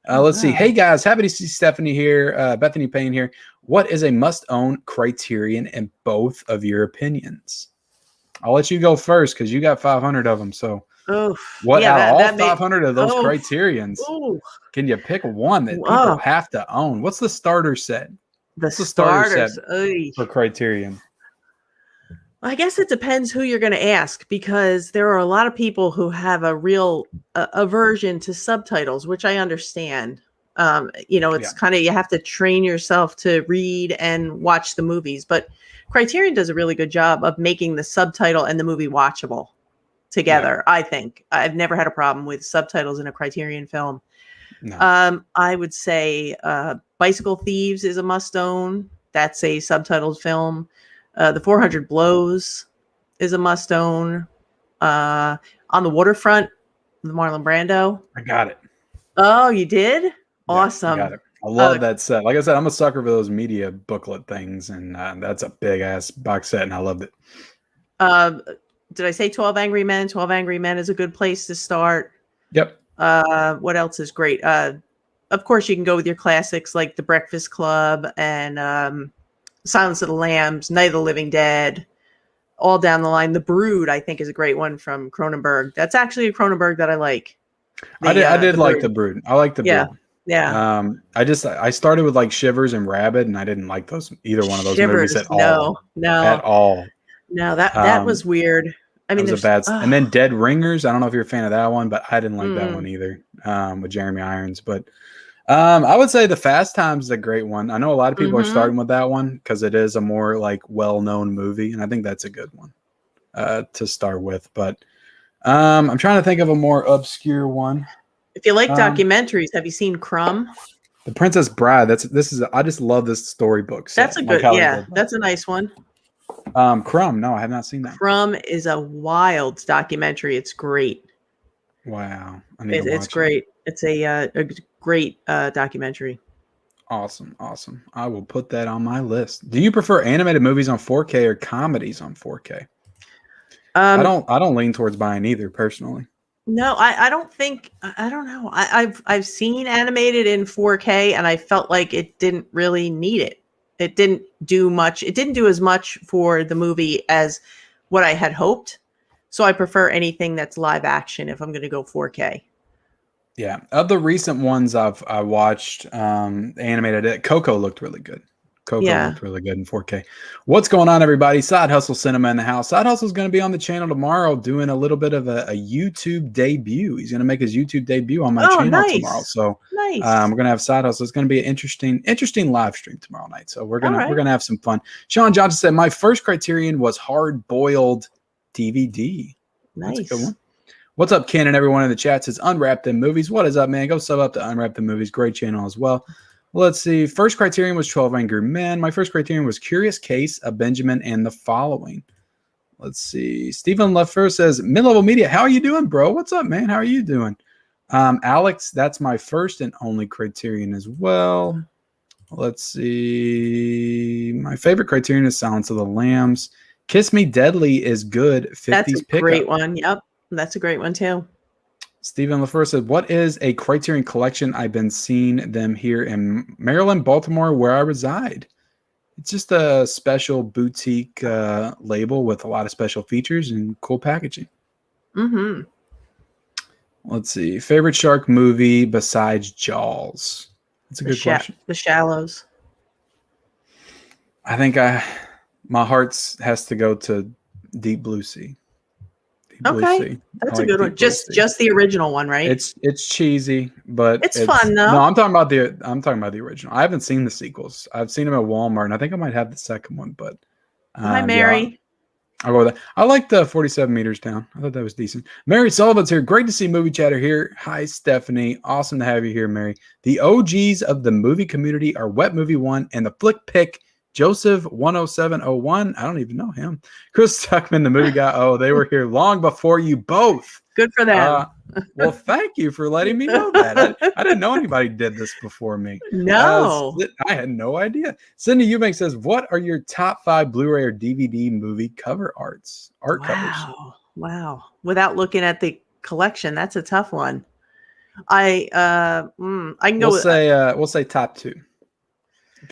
Let's see. Hey guys, happy to see Stephanie here. Bethany Payne here. What is a must-own Criterion in both of your opinions? I'll let you go first because you got 500 of them. So, out of all 500 of those Criterions, can you pick one that people have to own? What's the starter set? The starter set for Criterion? I guess it depends who you're going to ask, because there are a lot of people who have a real aversion to subtitles, which I understand. It's kind of, you have to train yourself to read and watch the movies, but Criterion does a really good job of making the subtitle and the movie watchable together. Yeah. I think I've never had a problem with subtitles in a Criterion film. No. I would say Bicycle Thieves is a must own. That's a subtitled film. The 400 Blows is a must own. On the Waterfront, the Marlon Brando. I got it. Oh, you did? Awesome. I got it. I love that set. Like I said, I'm a sucker for those media booklet things, and that's a big ass box set, and I loved it. did I say 12 Angry Men? 12 Angry Men is a good place to start. Yep. What else is great? Of course, you can go with your classics like The Breakfast Club and Silence of the Lambs, Night of the Living Dead, all down the line. The Brood, I think, is a great one from Cronenberg. That's actually a Cronenberg that I like. I did like The Brood. I like The Brood. Yeah. I started with like Shivers and Rabid, and I didn't like either one of those movies at all. No. At all. No, that was weird. I mean, it was a bad. And then Dead Ringers. I don't know if you're a fan of that one, but I didn't like that one either. With Jeremy Irons, but I would say The Fast Times is a great one. I know a lot of people are starting with that one because it is a more like well-known movie, and I think that's a good one to start with. But I'm trying to think of a more obscure one. If you like documentaries, have you seen Crumb? The Princess Bride. I just love this storybook set. That's a good, that's a nice one. Crumb. No, I have not seen that. Crumb is a wild documentary. It's great. Wow. It's great. It's a great documentary. Awesome. I will put that on my list. Do you prefer animated movies on 4K or comedies on 4K? I don't lean towards buying either personally. No, I don't think, I don't know. I've seen animated in 4K and I felt like it didn't really need it. It didn't do much. It didn't do as much for the movie as what I had hoped. So I prefer anything that's live action if I'm going to go 4K. Yeah. Of the recent ones I watched animated, Coco looked really good. Looked really good in 4K. What's going on, everybody? Side Hustle Cinema in the house. Side Hustle is going to be on the channel tomorrow doing a little bit of a YouTube debut. He's going to make his YouTube debut on my channel tomorrow. So we're going to have Side Hustle. It's going to be an interesting live stream tomorrow night. So we're going to have some fun. Sean Johnson said, my first Criterion was Hard Boiled DVD. Nice. That's a good one. What's up, Ken and everyone in the chat says Unwrap Them Movies. What is up, man? Go sub up to Unwrap Them Movies. Great channel as well. Let's see. First Criterion was 12 Angry Men. My first Criterion was Curious Case of Benjamin and the Following. Let's see. Stephen Leffer says, Mid-Level Media, how are you doing, bro? What's up, man? How are you doing? Alex, that's my first and only Criterion as well. Let's see. My favorite Criterion is Silence of the Lambs. Kiss Me Deadly is good. 50s That's a pickup. great one. Yep. That's a great one, too. Stephen LaFleur said, what is a Criterion collection? I've been seeing them here in Maryland, Baltimore, where I reside. It's just a special boutique label with a lot of special features and cool packaging. Mm-hmm. Let's see. Favorite shark movie besides Jaws? That's a good question. The Shallows. I think my heart has to go to Deep Blue Sea. Okay, that's a good one. Just the original one, right? It's cheesy, but it's fun though. No, I'm talking about the original. I haven't seen the sequels. I've seen them at Walmart, and I think I might have the second one. But hi, Mary. Yeah, I'll go with that. I like the 47 meters down. I thought that was decent. Mary Sullivan's here. Great to see Movie Chatter here. Hi, Stephanie. Awesome to have you here, Mary. The OGs of the movie community are Wet Movie One and the Flick Pick. Joseph 10701. I don't even know him. Chris Tuckman, the movie guy. Oh, they were here long before you both. Good for them. Well, thank you for letting me know that. I didn't know anybody did this before me. No. I had no idea. Cindy Eubank says, what are your top 5 Blu-ray or DVD movie cover art covers? Wow. Without looking at the collection, that's a tough one. I can go we'll say top 2.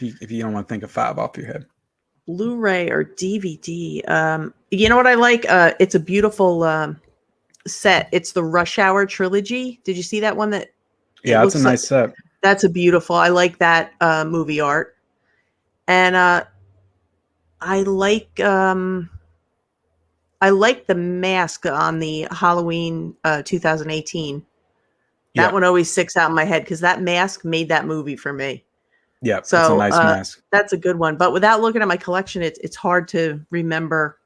If you don't want to think of 5 off your head. Blu-ray or DVD. You know what I like? It's a beautiful set. It's the Rush Hour trilogy. Did you see that one? Yeah, it's a nice set. That's a beautiful. I like that movie art. And I like the mask on the Halloween 2018. That one always sticks out in my head because that mask made that movie for me. Yeah, so it's a nice mask. That's a good one. But without looking at my collection, it's hard to remember.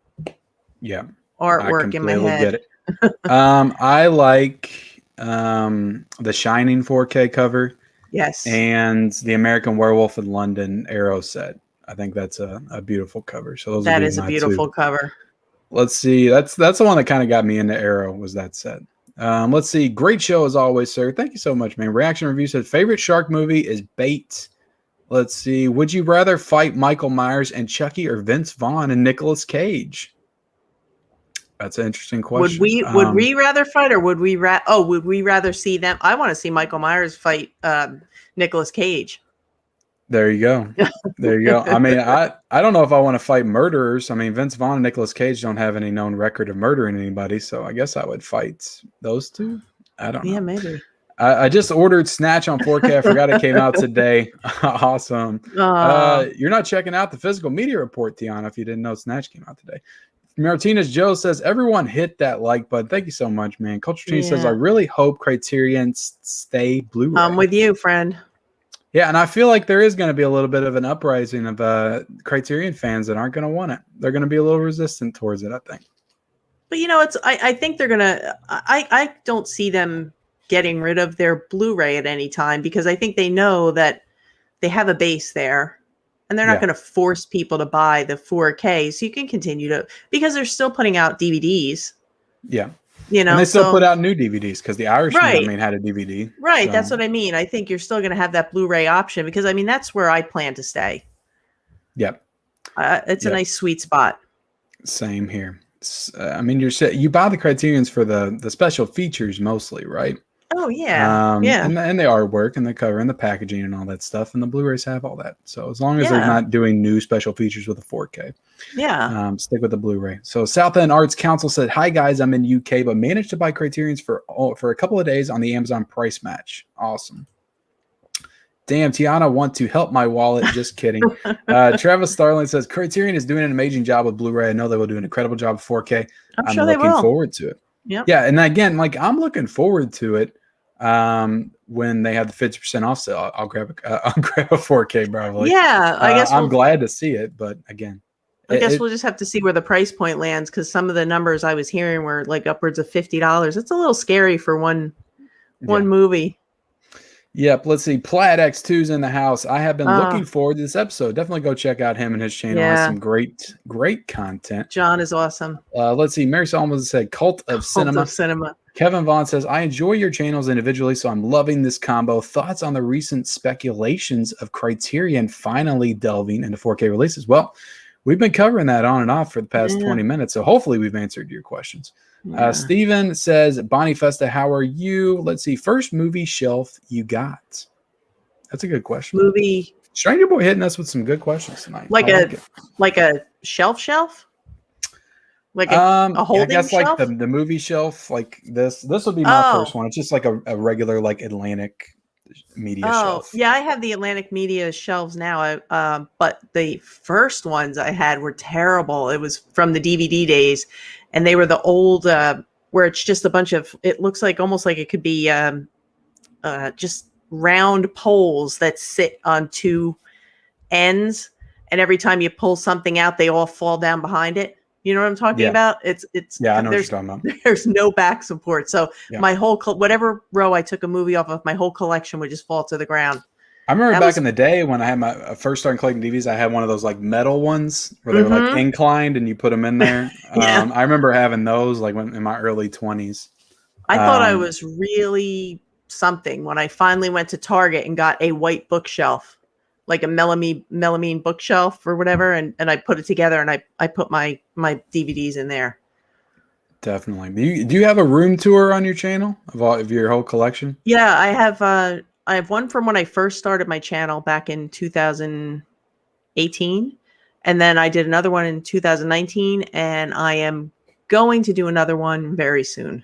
Yeah, artwork in my head. Get it. I like the Shining 4K cover. Yes, and the American Werewolf in London Arrow set. I think that's a beautiful cover. So that is a beautiful cover. Let's see. That's the one that kind of got me into Arrow was that set. Let's see. Great show as always, sir. Thank you so much, man. Reaction Review said favorite shark movie is Bait. Let's see. Would you rather fight Michael Myers and Chucky or Vince Vaughn and Nicolas Cage? That's an interesting question. Would we rather fight, or would we rather see them? I want to see Michael Myers fight Nicolas Cage. There you go. There you go. I mean, I don't know if I want to fight murderers. I mean, Vince Vaughn and Nicolas Cage don't have any known record of murdering anybody, so I guess I would fight those two. I don't know. Yeah, maybe. I just ordered Snatch on 4K. I forgot it came out today. Awesome. You're not checking out the physical media report, Tiana, if you didn't know Snatch came out today. Martinez Joe says, everyone hit that like button. Thank you so much, man. Culture Tree says, I really hope Criterion stay Blu-ray. I'm with you, friend. Yeah, and I feel like there is going to be a little bit of an uprising of Criterion fans that aren't going to want it. They're going to be a little resistant towards it, I think. But, I think they're going to – I don't see them getting rid of their Blu-ray at any time, because I think they know that they have a base there. And they're not going to force people to buy the 4K, so you can continue to, because they're still putting out DVDs. Yeah. And they still put out new DVDs, because The Irishman, had a DVD. Right. So. That's what I mean. I think you're still going to have that Blu-ray option, because that's where I plan to stay. Yep. It's a nice sweet spot. Same here. I mean, you buy the Criterions for the special features mostly, right? Oh yeah, and the artwork and the cover and the packaging and all that stuff, and the Blu-rays have all that. So as long as they're not doing new special features with a 4K, stick with the Blu-ray. So South End Arts Council said, "Hi guys, I'm in UK, but managed to buy Criterions for a couple of days on the Amazon price match. Awesome. Damn, Tiana, want to help my wallet? Just kidding." Travis Starling says, "Criterion is doing an amazing job with Blu-ray. I know they will do an incredible job with 4K. I'm sure looking forward to it." Yeah, and again, I'm looking forward to it. When they have the 50% off sale, I'll grab a 4K probably. Yeah, I guess I'm glad to see it, but again, I guess we'll just have to see where the price point lands, because some of the numbers I was hearing were like upwards of $50. It's a little scary for one movie. Yep. Let's see. Plaid X2's in the house. I have been looking forward to this episode. Definitely go check out him and his channel. He has some great content. John is awesome. Let's see. Mary Solomon said Cult of Cinema. Kevin Vaughn says, I enjoy your channels individually, so I'm loving this combo. Thoughts on the recent speculations of Criterion finally delving into 4K releases? Well, we've been covering that on and off for the past 20 minutes, so hopefully we've answered your questions. Steven says, Bonnie Festa, how are you? Let's see. First movie shelf you got? That's a good question. Movie. Stranger Boy hitting us with some good questions tonight. Like a shelf? Like a holding shelf? Like the movie shelf, like this would be my first one. It's just like a regular like Atlantic Media shelf. Yeah, I have the Atlantic Media shelves now. But the first ones I had were terrible. It was from the DVD days, and they were the old where it's just a bunch of, it looks like almost like it could be just round poles that sit on two ends, and every time you pull something out, they all fall down behind it. You know what I'm talking about? It's I know what you're talking about. There's no back support, so my whole whatever row I took a movie off of, my whole collection would just fall to the ground. I remember back in the day when I had my first started collecting DVDs, I had one of those like metal ones where they were like inclined and you put them in there. I remember having those like in my early 20s. I thought I was really something when I finally went to Target and got a white bookshelf, like a melamine bookshelf or whatever, and I put it together, and I put my DVDs in there. Definitely. Do you have a room tour on your channel of your whole collection? Yeah, I have one from when I first started my channel back in 2018, and then I did another one in 2019, and I am going to do another one very soon.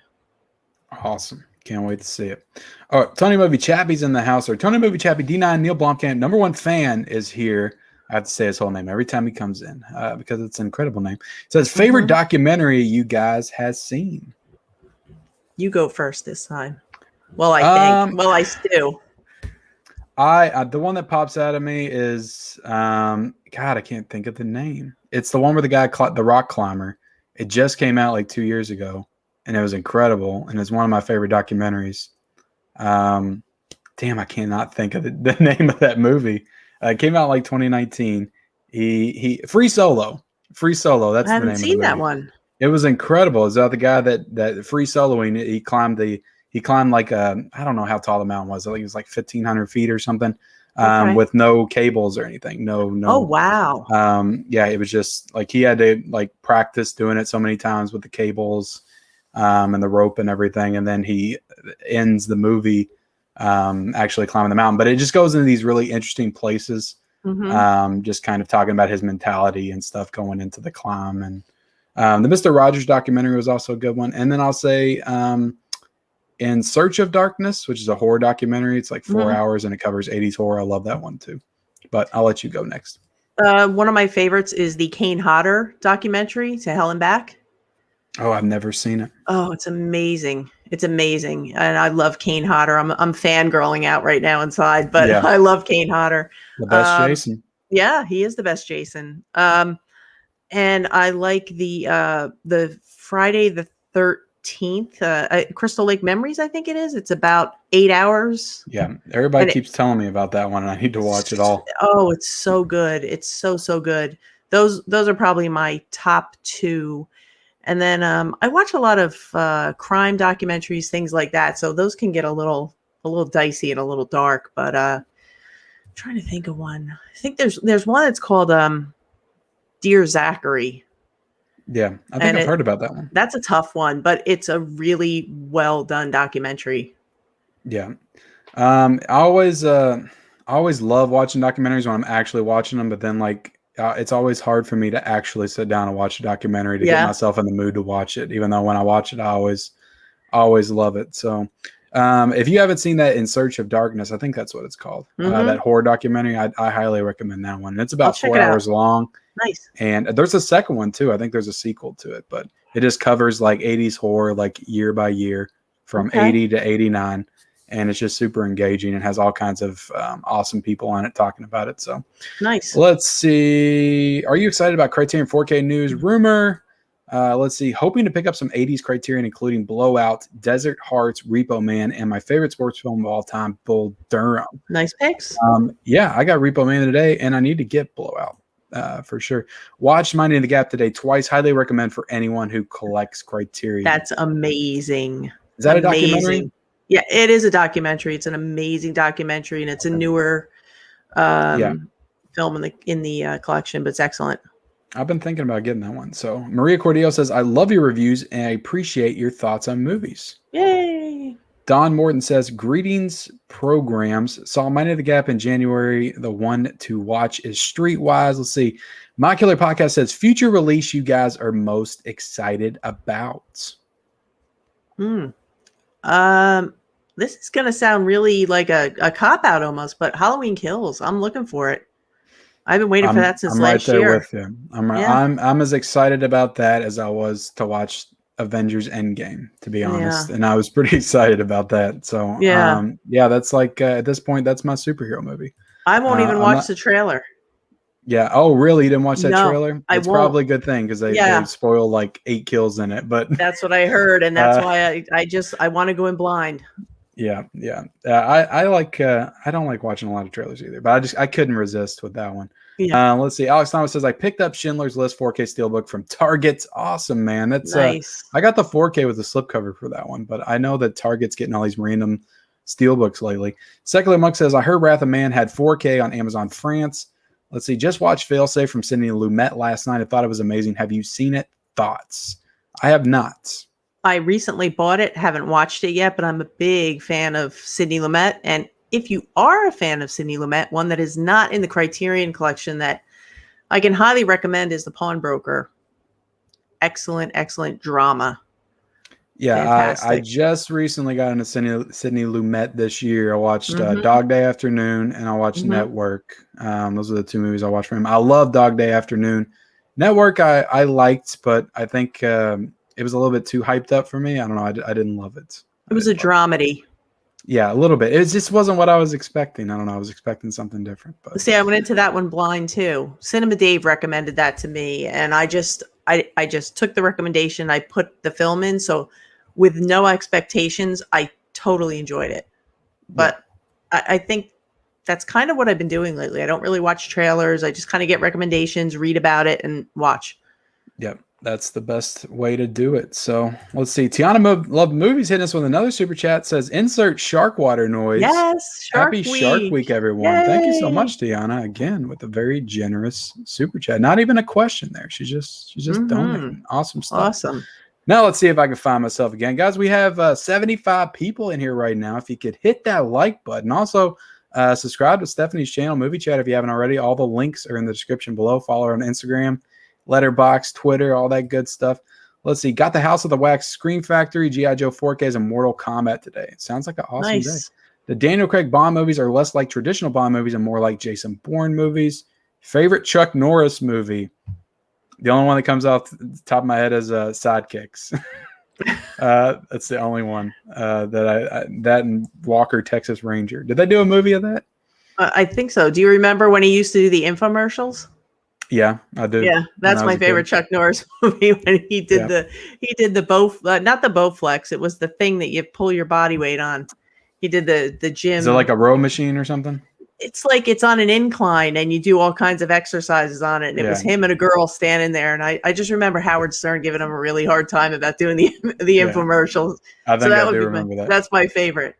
Awesome. Can't wait to see it. All right, Tony Movie Chappie's in the house. Or Tony Movie Chappie, D9, Neil Blomkamp, #1 fan is here. I have to say his whole name every time he comes in because it's an incredible name. It says, favorite documentary you guys has seen? You go first this time. Well, I think. Well, I still. The one that pops out of me is, God, I can't think of the name. It's the one where the guy, the rock climber. It just came out like 2 years ago, and it was incredible, and it's one of my favorite documentaries. Damn, I cannot think of the name of that movie. It came out like 2019. He Free Solo. Free Solo. That's the name of the movie. I haven't seen that one. It was incredible. It's about the guy that free soloing. He climbed like I don't know how tall the mountain was. I think it was like 1,500 feet or something. with no cables or anything. No. Oh, wow. Yeah, it was just like he had to like practice doing it so many times with the cables and the rope and everything. And then he ends the movie actually climbing the mountain. But it just goes into these really interesting places, just kind of talking about his mentality and stuff going into the climb. And the Mr. Rogers documentary was also a good one. And then I'll say In Search of Darkness, which is a horror documentary. It's like 4 hours and it covers 80s horror. I love that one too. But I'll let you go next. One of my favorites is the Kane Hodder documentary, To Hell and Back. Oh, I've never seen it. Oh, it's amazing. It's amazing. And I love Kane Hodder. I'm fangirling out right now inside, but I love Kane Hodder. The best Jason. Yeah, he is the best Jason. And I like the Friday the 13th, Crystal Lake Memories, I think it is. It's about 8 hours. Yeah, everybody keeps telling me about that one, and I need to watch it all. Oh, it's so good. It's so good. Those are probably my top two. And then I watch a lot of crime documentaries, things like that. So those can get a little dicey and a little dark. But I'm trying to think of one. I think there's one that's called Dear Zachary. Yeah, I think I've heard about that one. That's a tough one, but it's a really well done documentary. Yeah, I always love watching documentaries when I'm actually watching them, but then like. It's always hard for me to actually sit down and watch a documentary to get myself in the mood to watch it. Even though when I watch it, I always love it. So if you haven't seen that In Search of Darkness, I think that's what it's called. That horror documentary, I highly recommend that one. It's about 4 hours long. Nice. And there's a second one too. I think there's a sequel to it, but it just covers like 80s horror, like year by year from 80 to 89. And it's just super engaging and has all kinds of awesome people on it talking about it. So nice. Let's see. Are you excited about Criterion 4K news rumor? Let's see. Hoping to pick up some 80s Criterion, including Blowout, Desert Hearts, Repo Man, and my favorite sports film of all time, Bull Durham. Nice picks. Yeah, I got Repo Man today, and I need to get Blowout for sure. Watched Minding the Gap today twice. Highly recommend for anyone who collects Criterion. That's amazing. Is that a documentary? Yeah, it is a documentary. It's an amazing documentary, and it's a newer film in the collection, but it's excellent. I've been thinking about getting that one. So Maria Cordillo says, I love your reviews, and I appreciate your thoughts on movies. Yay! Don Morton says, greetings, programs. Saw Minding the Gap in January. The one to watch is Streetwise. Let's see. My Killer Podcast says, future release you guys are most excited about. This is going to sound really like a cop-out almost, but Halloween Kills. I'm looking for it. I've been waiting for that since last year. I'm right there with you. I'm as excited about that as I was to watch Avengers Endgame, to be honest. And I was pretty excited about that. So, that's like, at this point, that's my superhero movie. I won't even watch the trailer. Yeah. Oh, really? You didn't watch that trailer? It's probably a good thing because they spoil like 8 kills in it. But that's what I heard, and that's why I want to go in blind. Yeah. I don't like watching a lot of trailers either, but I couldn't resist with that one. Yeah. Let's see. Alex Thomas says, I picked up Schindler's List 4K Steelbook from Target. Awesome, man. That's nice. I got the 4K with the slipcover for that one, but I know that Target's getting all these random Steelbooks lately. Secular Monk says, I heard Wrath of Man had 4K on Amazon France. Let's see. Just watched Failsafe from Sidney Lumet last night. I thought it was amazing. Have you seen it? Thoughts? I have not. I recently bought it. Haven't watched it yet, but I'm a big fan of Sidney Lumet. And if you are a fan of Sidney Lumet, one that is not in the Criterion collection that I can highly recommend is The Pawnbroker. Excellent, excellent drama. Yeah, I just recently got into Sidney Lumet this year. I watched Dog Day Afternoon and I watched Network. Those are the 2 movies I watched from him. I love Dog Day Afternoon. Network I liked, but I think it was a little bit too hyped up for me. I don't know. I didn't love it. It was a dramedy. Yeah, a little bit. It just wasn't what I was expecting. I don't know. I was expecting something different. But see, I went into that one blind too. Cinema Dave recommended that to me, and I just took the recommendation. I put the film in, so with no expectations, I totally enjoyed it. But I think that's kind of what I've been doing lately. I don't really watch trailers. I just kind of get recommendations, read about it, and watch. Yep. That's the best way to do it. So let's see. Tiana Love Movies hitting us with another super chat. Says, insert shark water noise. Yes, Happy Shark Week, everyone. Yay. Thank you so much, Tiana, again, with a very generous super chat. Not even a question there. She's just donating. Awesome stuff. Awesome. Now let's see if I can find myself again. Guys, we have 75 people in here right now. If you could hit that like button. Also, subscribe to Stephanie's channel, Movie Chat, if you haven't already. All the links are in the description below. Follow her on Instagram, Letterboxd, Twitter, all that good stuff. Let's see. Got the House of the Wax, Scream Factory, G.I. Joe 4Ks, and Mortal Kombat today. It sounds like an awesome day. The Daniel Craig Bond movies are less like traditional Bond movies and more like Jason Bourne movies. Favorite Chuck Norris movie? The only one that comes off the top of my head is Sidekicks. That's the only one that and Walker, Texas Ranger. Did they do a movie of that? I think so. Do you remember when he used to do the infomercials? Yeah, I do. Yeah, that's my favorite Chuck Norris movie when he did the not the Bowflex. It was the thing that you pull your body weight on. He did the gym. Is it like a row machine or something? It's like it's on an incline and you do all kinds of exercises on it. And it was him and a girl standing there. And I just remember Howard Stern giving him a really hard time about doing the infomercials. I think I do remember that. That's my favorite.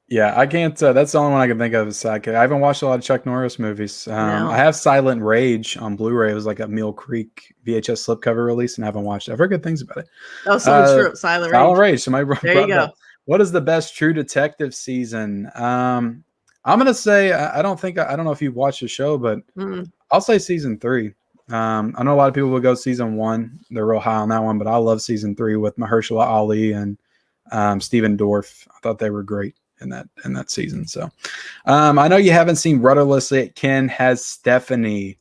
Yeah, I can't. That's the only one I can think of as Sidekick. I haven't watched a lot of Chuck Norris movies. No. I have Silent Rage on Blu-ray. It was like a Mill Creek VHS slipcover release, and I haven't watched it. I've heard good things about it. Oh, so it's true. Silent Rage. There you go. What is the best True Detective season? I'm gonna say I don't know if you've watched the show, but I'll say season 3. I know a lot of people will go season 1. They're real high on that one, but I love season 3 with Mahershala Ali and Stephen Dorff. I thought they were great in that season. So I know you haven't seen Rudderless yet. Ken has Stephanie.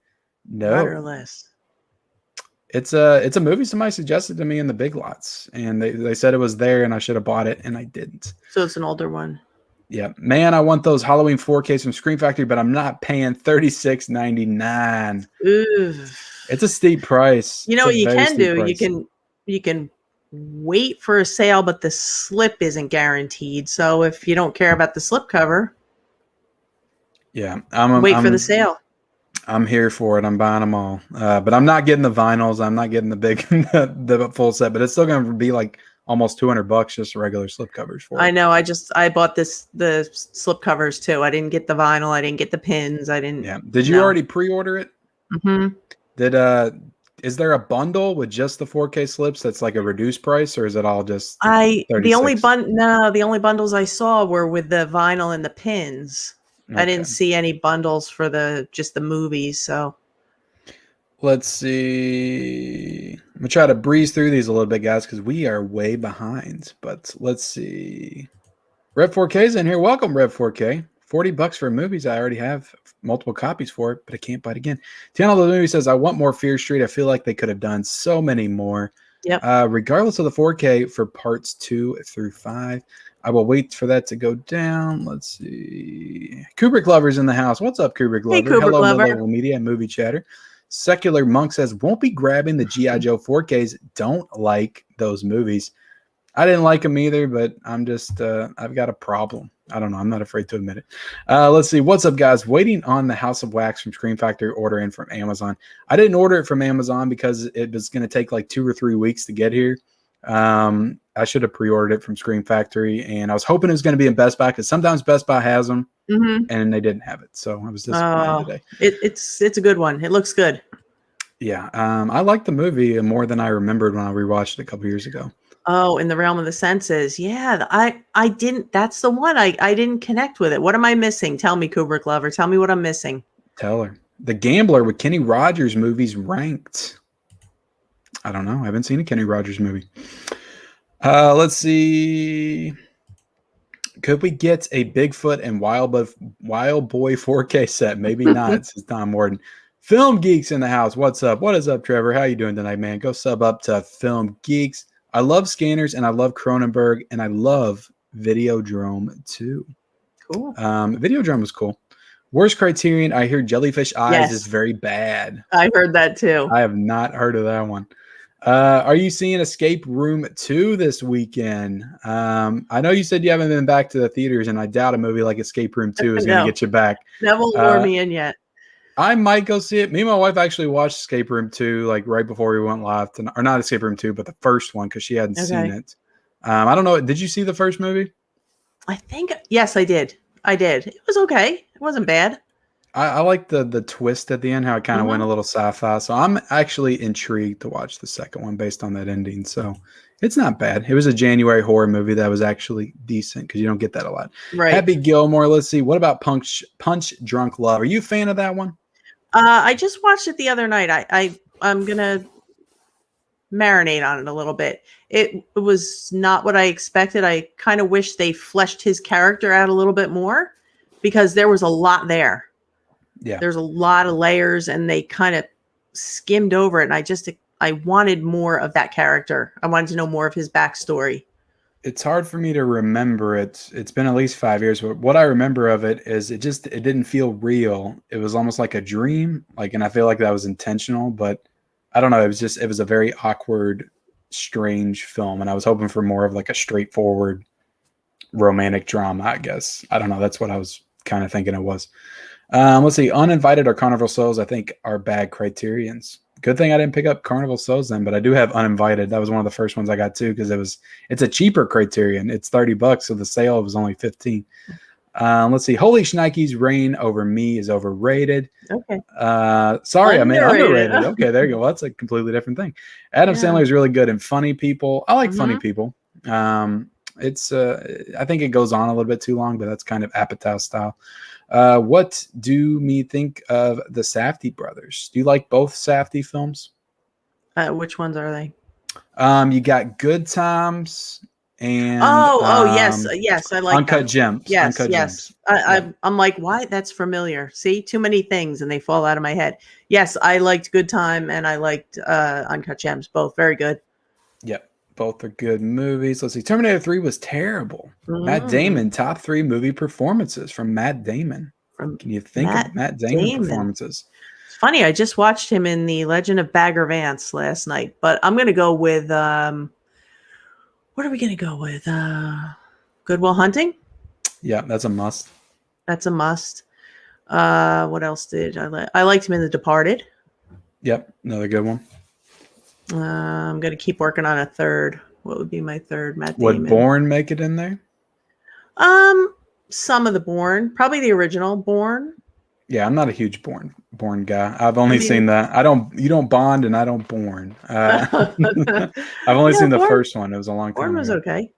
No. Rudderless. It's a movie somebody suggested to me in the Big Lots, and they said it was there and I should have bought it, and I didn't. So it's an older one. Yeah, man, I want those Halloween 4Ks from Scream Factory, but I'm not paying $36.99. It's a steep price. You know what you can do? Price. You can wait for a sale, but the slip isn't guaranteed. So if you don't care about the slip cover, wait for the sale. I'm here for it. I'm buying them all, but I'm not getting the vinyls. I'm not getting the big the full set, but it's still going to be like almost $200 just regular slip covers for it. I know. I bought the slip covers too. I didn't get the vinyl. I didn't get the pins. I didn't. Yeah. Did you already pre-order it? Mm-hmm. Is there a bundle with just the 4K slips that's like a reduced price, or is it all just the only bundles I saw were with the vinyl and the pins. Okay. I didn't see any bundles for just the movies, so let's see. I'm gonna try to breeze through these a little bit, guys, because we are way behind. But let's see. Rev 4K's in here. Welcome, Rev 4K. $40 for movies. I already have multiple copies for it, but I can't buy it again. Tiana the movie says, I want more Fear Street. I feel like they could have done so many more. Yep. Regardless of the 4K for parts 2 through 5. I will wait for that to go down. Let's see. Kubrick Lover's in the house. What's up, Kubrick Lover? Hey, Kubrick Lover. Hello, Media and Movie Chatter. Secular Monk says, won't be grabbing the G.I. Joe 4Ks. Don't like those movies. I didn't like them either, but I'm just, I've got a problem. I don't know. I'm not afraid to admit it. Let's see. What's up, guys? Waiting on the House of Wax from Scream Factory, order in from Amazon. I didn't order it from Amazon because it was going to take like 2 or 3 weeks to get here. I should have pre-ordered it from Scream Factory, and I was hoping it was going to be in Best Buy because sometimes Best Buy has them, and they didn't have it. So I was disappointed today. It's a good one. It looks good. Yeah. I liked the movie more than I remembered when I rewatched it a couple years ago. Oh, In the Realm of the Senses. Yeah, I didn't. That's the one. I didn't connect with it. What am I missing? Tell me, Kubrick Lover. Tell me what I'm missing. Tell her. The Gambler with Kenny Rogers movies ranked. I don't know. I haven't seen a Kenny Rogers movie. Let's see. Could we get a Bigfoot and Wild Boy 4K set? Maybe not. Says Tom Warden. Film Geeks in the house. What's up? What is up, Trevor? How you doing tonight, man? Go sub up to Film Geeks. I love Scanners, and I love Cronenberg, and I love Videodrome too. Cool. Videodrome was cool. Worst Criterion, I hear Jellyfish Eyes is very bad. I heard that too. I have not heard of that one. Are you seeing Escape Room 2 this weekend? I know you said you haven't been back to the theaters, and I doubt a movie like Escape Room 2 is going to get you back. That won't lure me in yet. I might go see it. Me and my wife actually watched Escape Room 2 like right before we went live, or not Escape Room 2, but the first one because she hadn't seen it. I don't know. Did you see the first movie? I think yes, I did. It was okay. It wasn't bad. I like the twist at the end, how it kind of went a little sci-fi. So I'm actually intrigued to watch the second one based on that ending. So it's not bad. It was a January horror movie that was actually decent because you don't get that a lot. Right. Happy Gilmore. Let's see. What about Punch Drunk Love? Are you a fan of that one? I just watched it the other night. I'm gonna marinate on it a little bit. It was not what I expected. I kind of wish they fleshed his character out a little bit more because there was a lot there. Yeah. There's a lot of layers and they kind of skimmed over it. And I wanted more of that character. I wanted to know more of his backstory. It's hard for me to remember it. It's been at least 5 years, but what I remember of it is it didn't feel real. It was almost like a dream. And I feel like that was intentional, but I don't know. It was a very awkward, strange film. And I was hoping for more of like a straightforward romantic drama, I guess. I don't know. That's what I was kind of thinking it was. Let's see. Uninvited or Carnival Souls, I think, are bad criterions. Good thing I didn't pick up Carnival Souls then, but I do have Uninvited. That was one of the first ones I got too because it's a cheaper Criterion. It's $30, so the sale was only $15. Let's see. Holy Shnikes, Reign Over Me is overrated. Okay. Sorry, I mean underrated. Okay, there you go. Well, that's a completely different thing. Adam Sandler is really good in Funny People. I like Funny People. It's I think it goes on a little bit too long, but that's kind of Apatow style. What do me think of the Safdie brothers? Do you like both Safdie films? Which ones are they? You got Good Times and yes, I like Uncut them. Gems. Yes, Uncut yes. Gems. I'm like, why? That's familiar. See, too many things and they fall out of my head. Yes, I liked Good Time and I liked Uncut Gems. Both very good. Yep. Both are good movies. Let's see. Terminator 3 was terrible. Matt Damon, top 3 movie performances from Matt Damon. Can you think of Matt Damon performances? It's funny. I just watched him in The Legend of Bagger Vance last night, but I'm going to go with, what are we going to go with? Good Will Hunting? Yeah, that's a must. That's a must. What else did I like? I liked him in The Departed. Yep, another good one. I'm going to keep working on a third. What would be my third? Matt Damon. Would Bourne make it in there? Some of the Bourne, probably the original Bourne. Yeah, I'm not a huge Bourne guy. I've only seen that. You don't Bond and I don't Bourne. I've only seen the first one. It was a long time Bourne was ago. okay.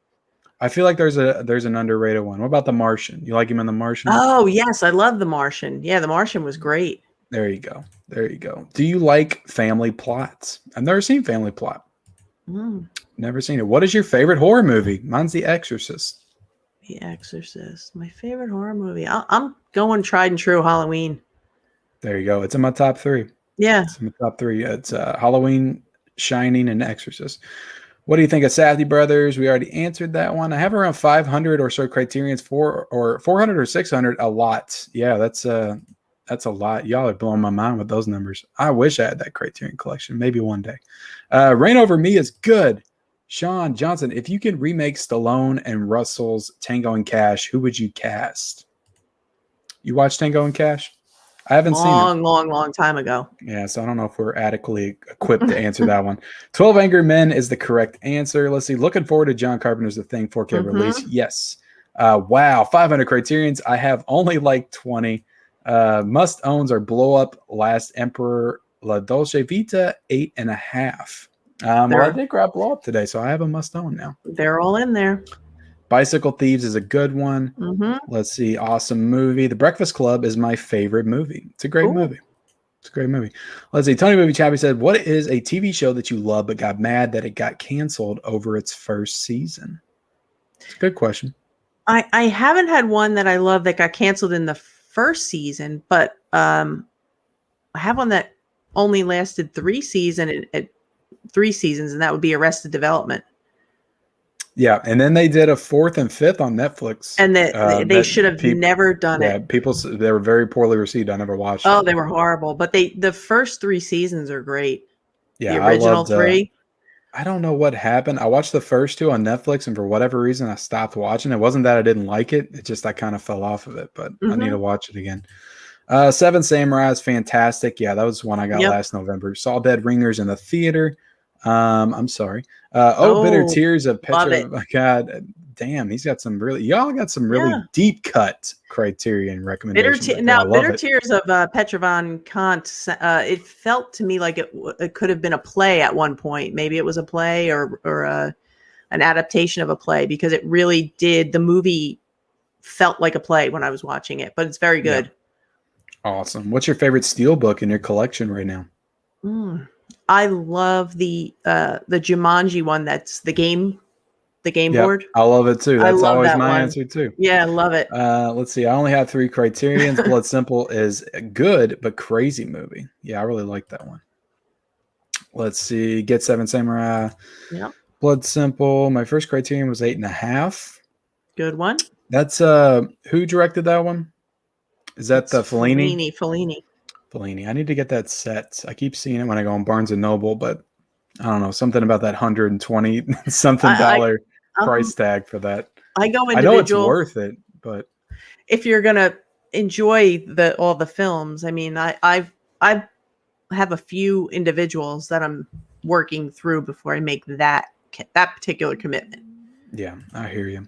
I feel like there's an underrated one. What about The Martian? You like him in The Martian? Oh yes, I love The Martian. Yeah, The Martian was great. There you go. Do you like family plots? I've never seen Family Plot. Never seen it. What is your favorite horror movie? Mine's The Exorcist. The Exorcist. My favorite horror movie. I'm going tried and true Halloween. There you go. It's in my top 3. Yeah. It's in my top 3. It's Halloween, Shining, and Exorcist. What do you think of Safdie brothers? We already answered that one. I have around 500 or so Criterions, 400 or 600. A lot. Yeah, that's a lot. Y'all are blowing my mind with those numbers. I wish I had that Criterion collection. Maybe one day. Reign Over Me is good. Sean Johnson, if you could remake Stallone and Russell's Tango and Cash, who would you cast? You watch Tango and Cash? I haven't seen it. Long time ago. Yeah, so I don't know if we're adequately equipped to answer that one. 12 Angry Men is the correct answer. Let's see. Looking forward to John Carpenter's The Thing 4K release. Yes. Wow. 500 Criterions. I have only like 20. Must owns are Blow Up, Last Emperor, La Dolce Vita, 8.5. Well, I did grab Blow Up today, so I have a must own now. They're all in there. Bicycle Thieves is a good one. Let's see. Awesome movie. The Breakfast Club is my favorite movie. It's a great movie. It's a great movie. Let's see. Tony Movie Chappie said, what is a TV show that you love but got mad that it got canceled over its first season? It's a good question. I haven't had one that I love that got canceled in the first season, but I have one that only lasted 3 seasons, and that would be Arrested Development. Yeah, and then they did a 4th and 5th on Netflix. And they should have never done it. People, they were very poorly received. I never watched it. Oh, they were horrible. But the first 3 seasons are great. Yeah, the original 3. I don't know what happened. I watched the first 2 on Netflix, and for whatever reason, I stopped watching. It wasn't that I didn't like it. It just I kind of fell off of it, but I need to watch it again. Seven Samurai is fantastic. Yeah, that was one I got Yep. last November. Saw Dead Ringers in the theater. I'm sorry. Bitter Oh, Tears of love it. Petra. My God, damn, y'all got some really Yeah. deep cut Criterion recommendations. I love Bitter it. Tears of Petra von Kant. It felt to me like it could have been a play at one point. Maybe it was a play or an adaptation of a play, because it really did. The movie felt like a play when I was watching it, but it's very good. Yeah. Awesome. What's your favorite Steelbook in your collection right now? I love the Jumanji one. That's the game board. I love it too. That's always that my one. answer too. Yeah, I love it. Let's see. I only have 3 Criterions. Blood Simple is a good but crazy movie. Yeah, I really like that one. Let's see. Get Seven Samurai. Yeah. Blood Simple. My first Criterion was 8.5. Good one. That's who directed that one? Is that the Fellini? Fellini. I need to get that set. I keep seeing it when I go on Barnes and Noble, but I don't know, something about that $120 something dollar price tag for that. I go individual. I know it's worth it, but if you're gonna enjoy all the films, I mean, I have a few individuals that I'm working through before I make that particular commitment. Yeah, I hear you.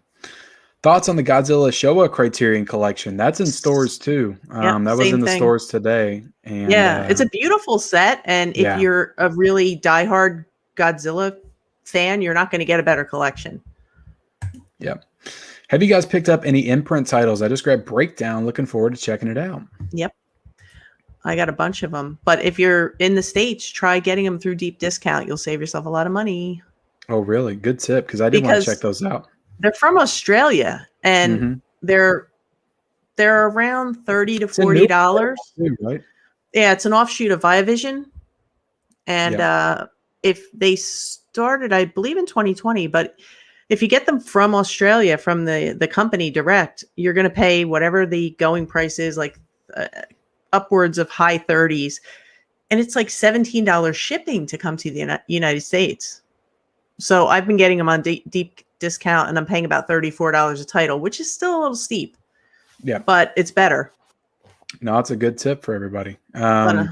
Thoughts on the Godzilla Showa Criterion collection? That's in stores too. That was in the stores today. And it's a beautiful set. And if you're a really diehard Godzilla fan, you're not going to get a better collection. Yep. Have you guys picked up any imprint titles? I just grabbed Breakdown. Looking forward to checking it out. Yep. I got a bunch of them. But if you're in the States, try getting them through deep discount. You'll save yourself a lot of money. Oh, really? Good tip, because I did want to check those out. They're from Australia, and they're around $30 to $40. Right? Yeah, it's an offshoot of Viavision, and if they started, I believe, in 2020. But if you get them from Australia, from the company direct, you're going to pay whatever the going price is, like upwards of high 30s, and it's like $17 shipping to come to the United States. So I've been getting them on deep discount, and I'm paying about $34 a title, which is still a little steep. Yeah, but it's better. No, it's a good tip for everybody. And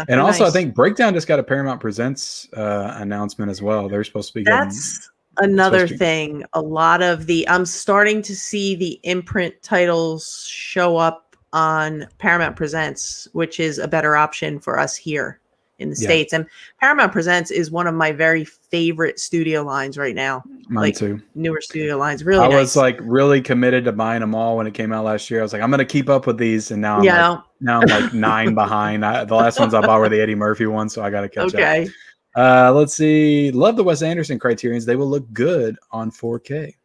also, I think Breakdown just got a Paramount Presents announcement as well. They're supposed to be getting. That's another thing. A lot of I'm starting to see the imprint titles show up on Paramount Presents, which is a better option for us here in the States. And Paramount Presents is one of my very favorite studio lines right now. Mine too. Newer studio lines. Really nice. I was like really committed to buying them all when it came out last year. I was like, I'm going to keep up with these. And now I'm like 9 behind. The last ones I bought were the Eddie Murphy ones, so I got to catch up. Let's see. Love the Wes Anderson Criterions. They will look good on 4K.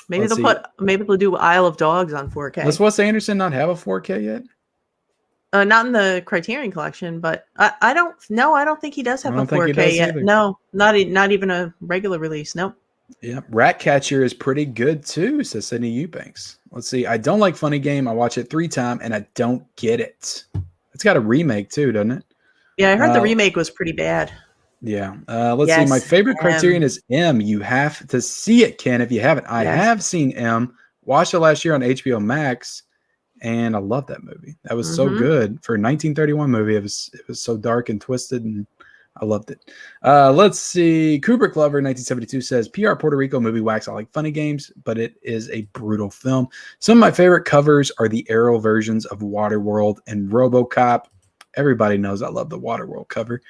Maybe they'll do Isle of Dogs on 4K. Does Wes Anderson not have a 4K yet? Not in the Criterion collection, but I don't think he does have a 4K yet. Either. No, not even a regular release. Nope. Yeah, Ratcatcher is pretty good too, says Sydney Eubanks. Let's see. I don't like Funny Game. I watch it 3 times and I don't get it. It's got a remake too, doesn't it? Yeah, I heard the remake was pretty bad. Yeah. Let's see. My favorite Criterion is M. You have to see it, Ken, if you haven't. I have seen M. Watched it last year on HBO Max. And I love that movie. That was so good for a 1931 movie. It was so dark and twisted, and I loved it. Let's see. Kubrick Lover 1972 says, PR Puerto Rico movie wax. I like Funny Games, but it is a brutal film. Some of my favorite covers are the Arrow versions of Waterworld and RoboCop. Everybody knows I love the Waterworld cover.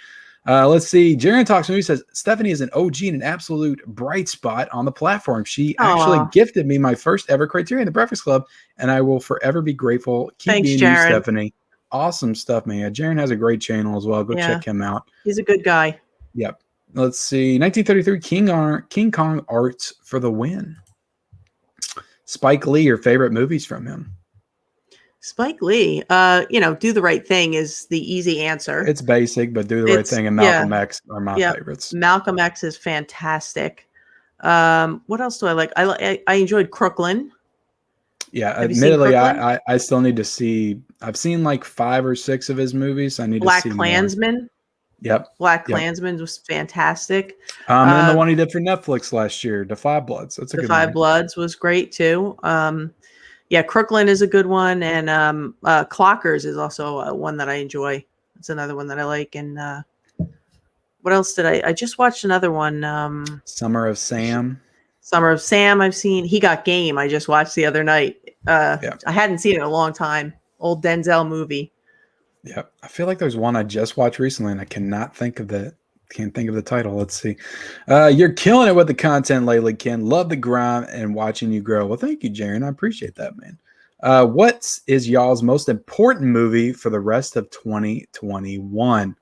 Let's see. Jaren Talks Movie says, Stephanie is an OG and an absolute bright spot on the platform. She actually gifted me my first ever Criterion, The Breakfast Club, and I will forever be grateful. Keep being you, Stephanie. Awesome stuff, man. Jaren has a great channel as well. Go check him out. He's a good guy. Yep. Let's see. 1933 King Kong Arts for the win. Spike Lee, your favorite movies from him? Spike Lee, Do the Right Thing is the easy answer. It's basic, but Do the Right Thing and Malcolm X are my favorites. Malcolm X is fantastic. What else do I like? I enjoyed Crooklyn. Yeah, admittedly, I still need to see. I've seen like 5 or 6 of his movies. I need to see BlacKkKlansman. More. Yep. BlacKkKlansman was fantastic. And then the one he did for Netflix last year, The Five Bloods. That's a good one. The Five Bloods was great too. Yeah, Crooklyn is a good one, and Clockers is also one that I enjoy. It's another one that I like. And what else did I just watched another one? Summer of Sam. Summer of Sam. I've seen. He Got Game. I just watched the other night. Yeah. I hadn't seen it in a long time. Old Denzel movie. Yeah, I feel like there's one I just watched recently, and I cannot think of the title. Let's see. You're killing it with the content lately, Ken. Love the grind and watching you grow. Well, thank you, Jaren. I appreciate that, man. What is y'all's most important movie for the rest of 2021?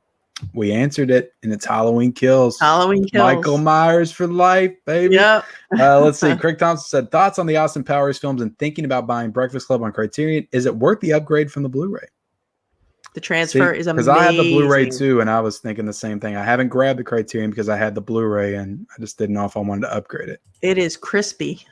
We answered it, and it's Halloween Kills. Halloween Kills. Michael Myers for life, baby. Yep. Let's see. Craig Thompson said, thoughts on the Austin Powers films and thinking about buying Breakfast Club on Criterion. Is it worth the upgrade from the Blu-ray? The transfer is amazing. Because I had the Blu-ray too, and I was thinking the same thing. I haven't grabbed the Criterion because I had the Blu-ray, and I just didn't know if I wanted to upgrade it. It is crispy.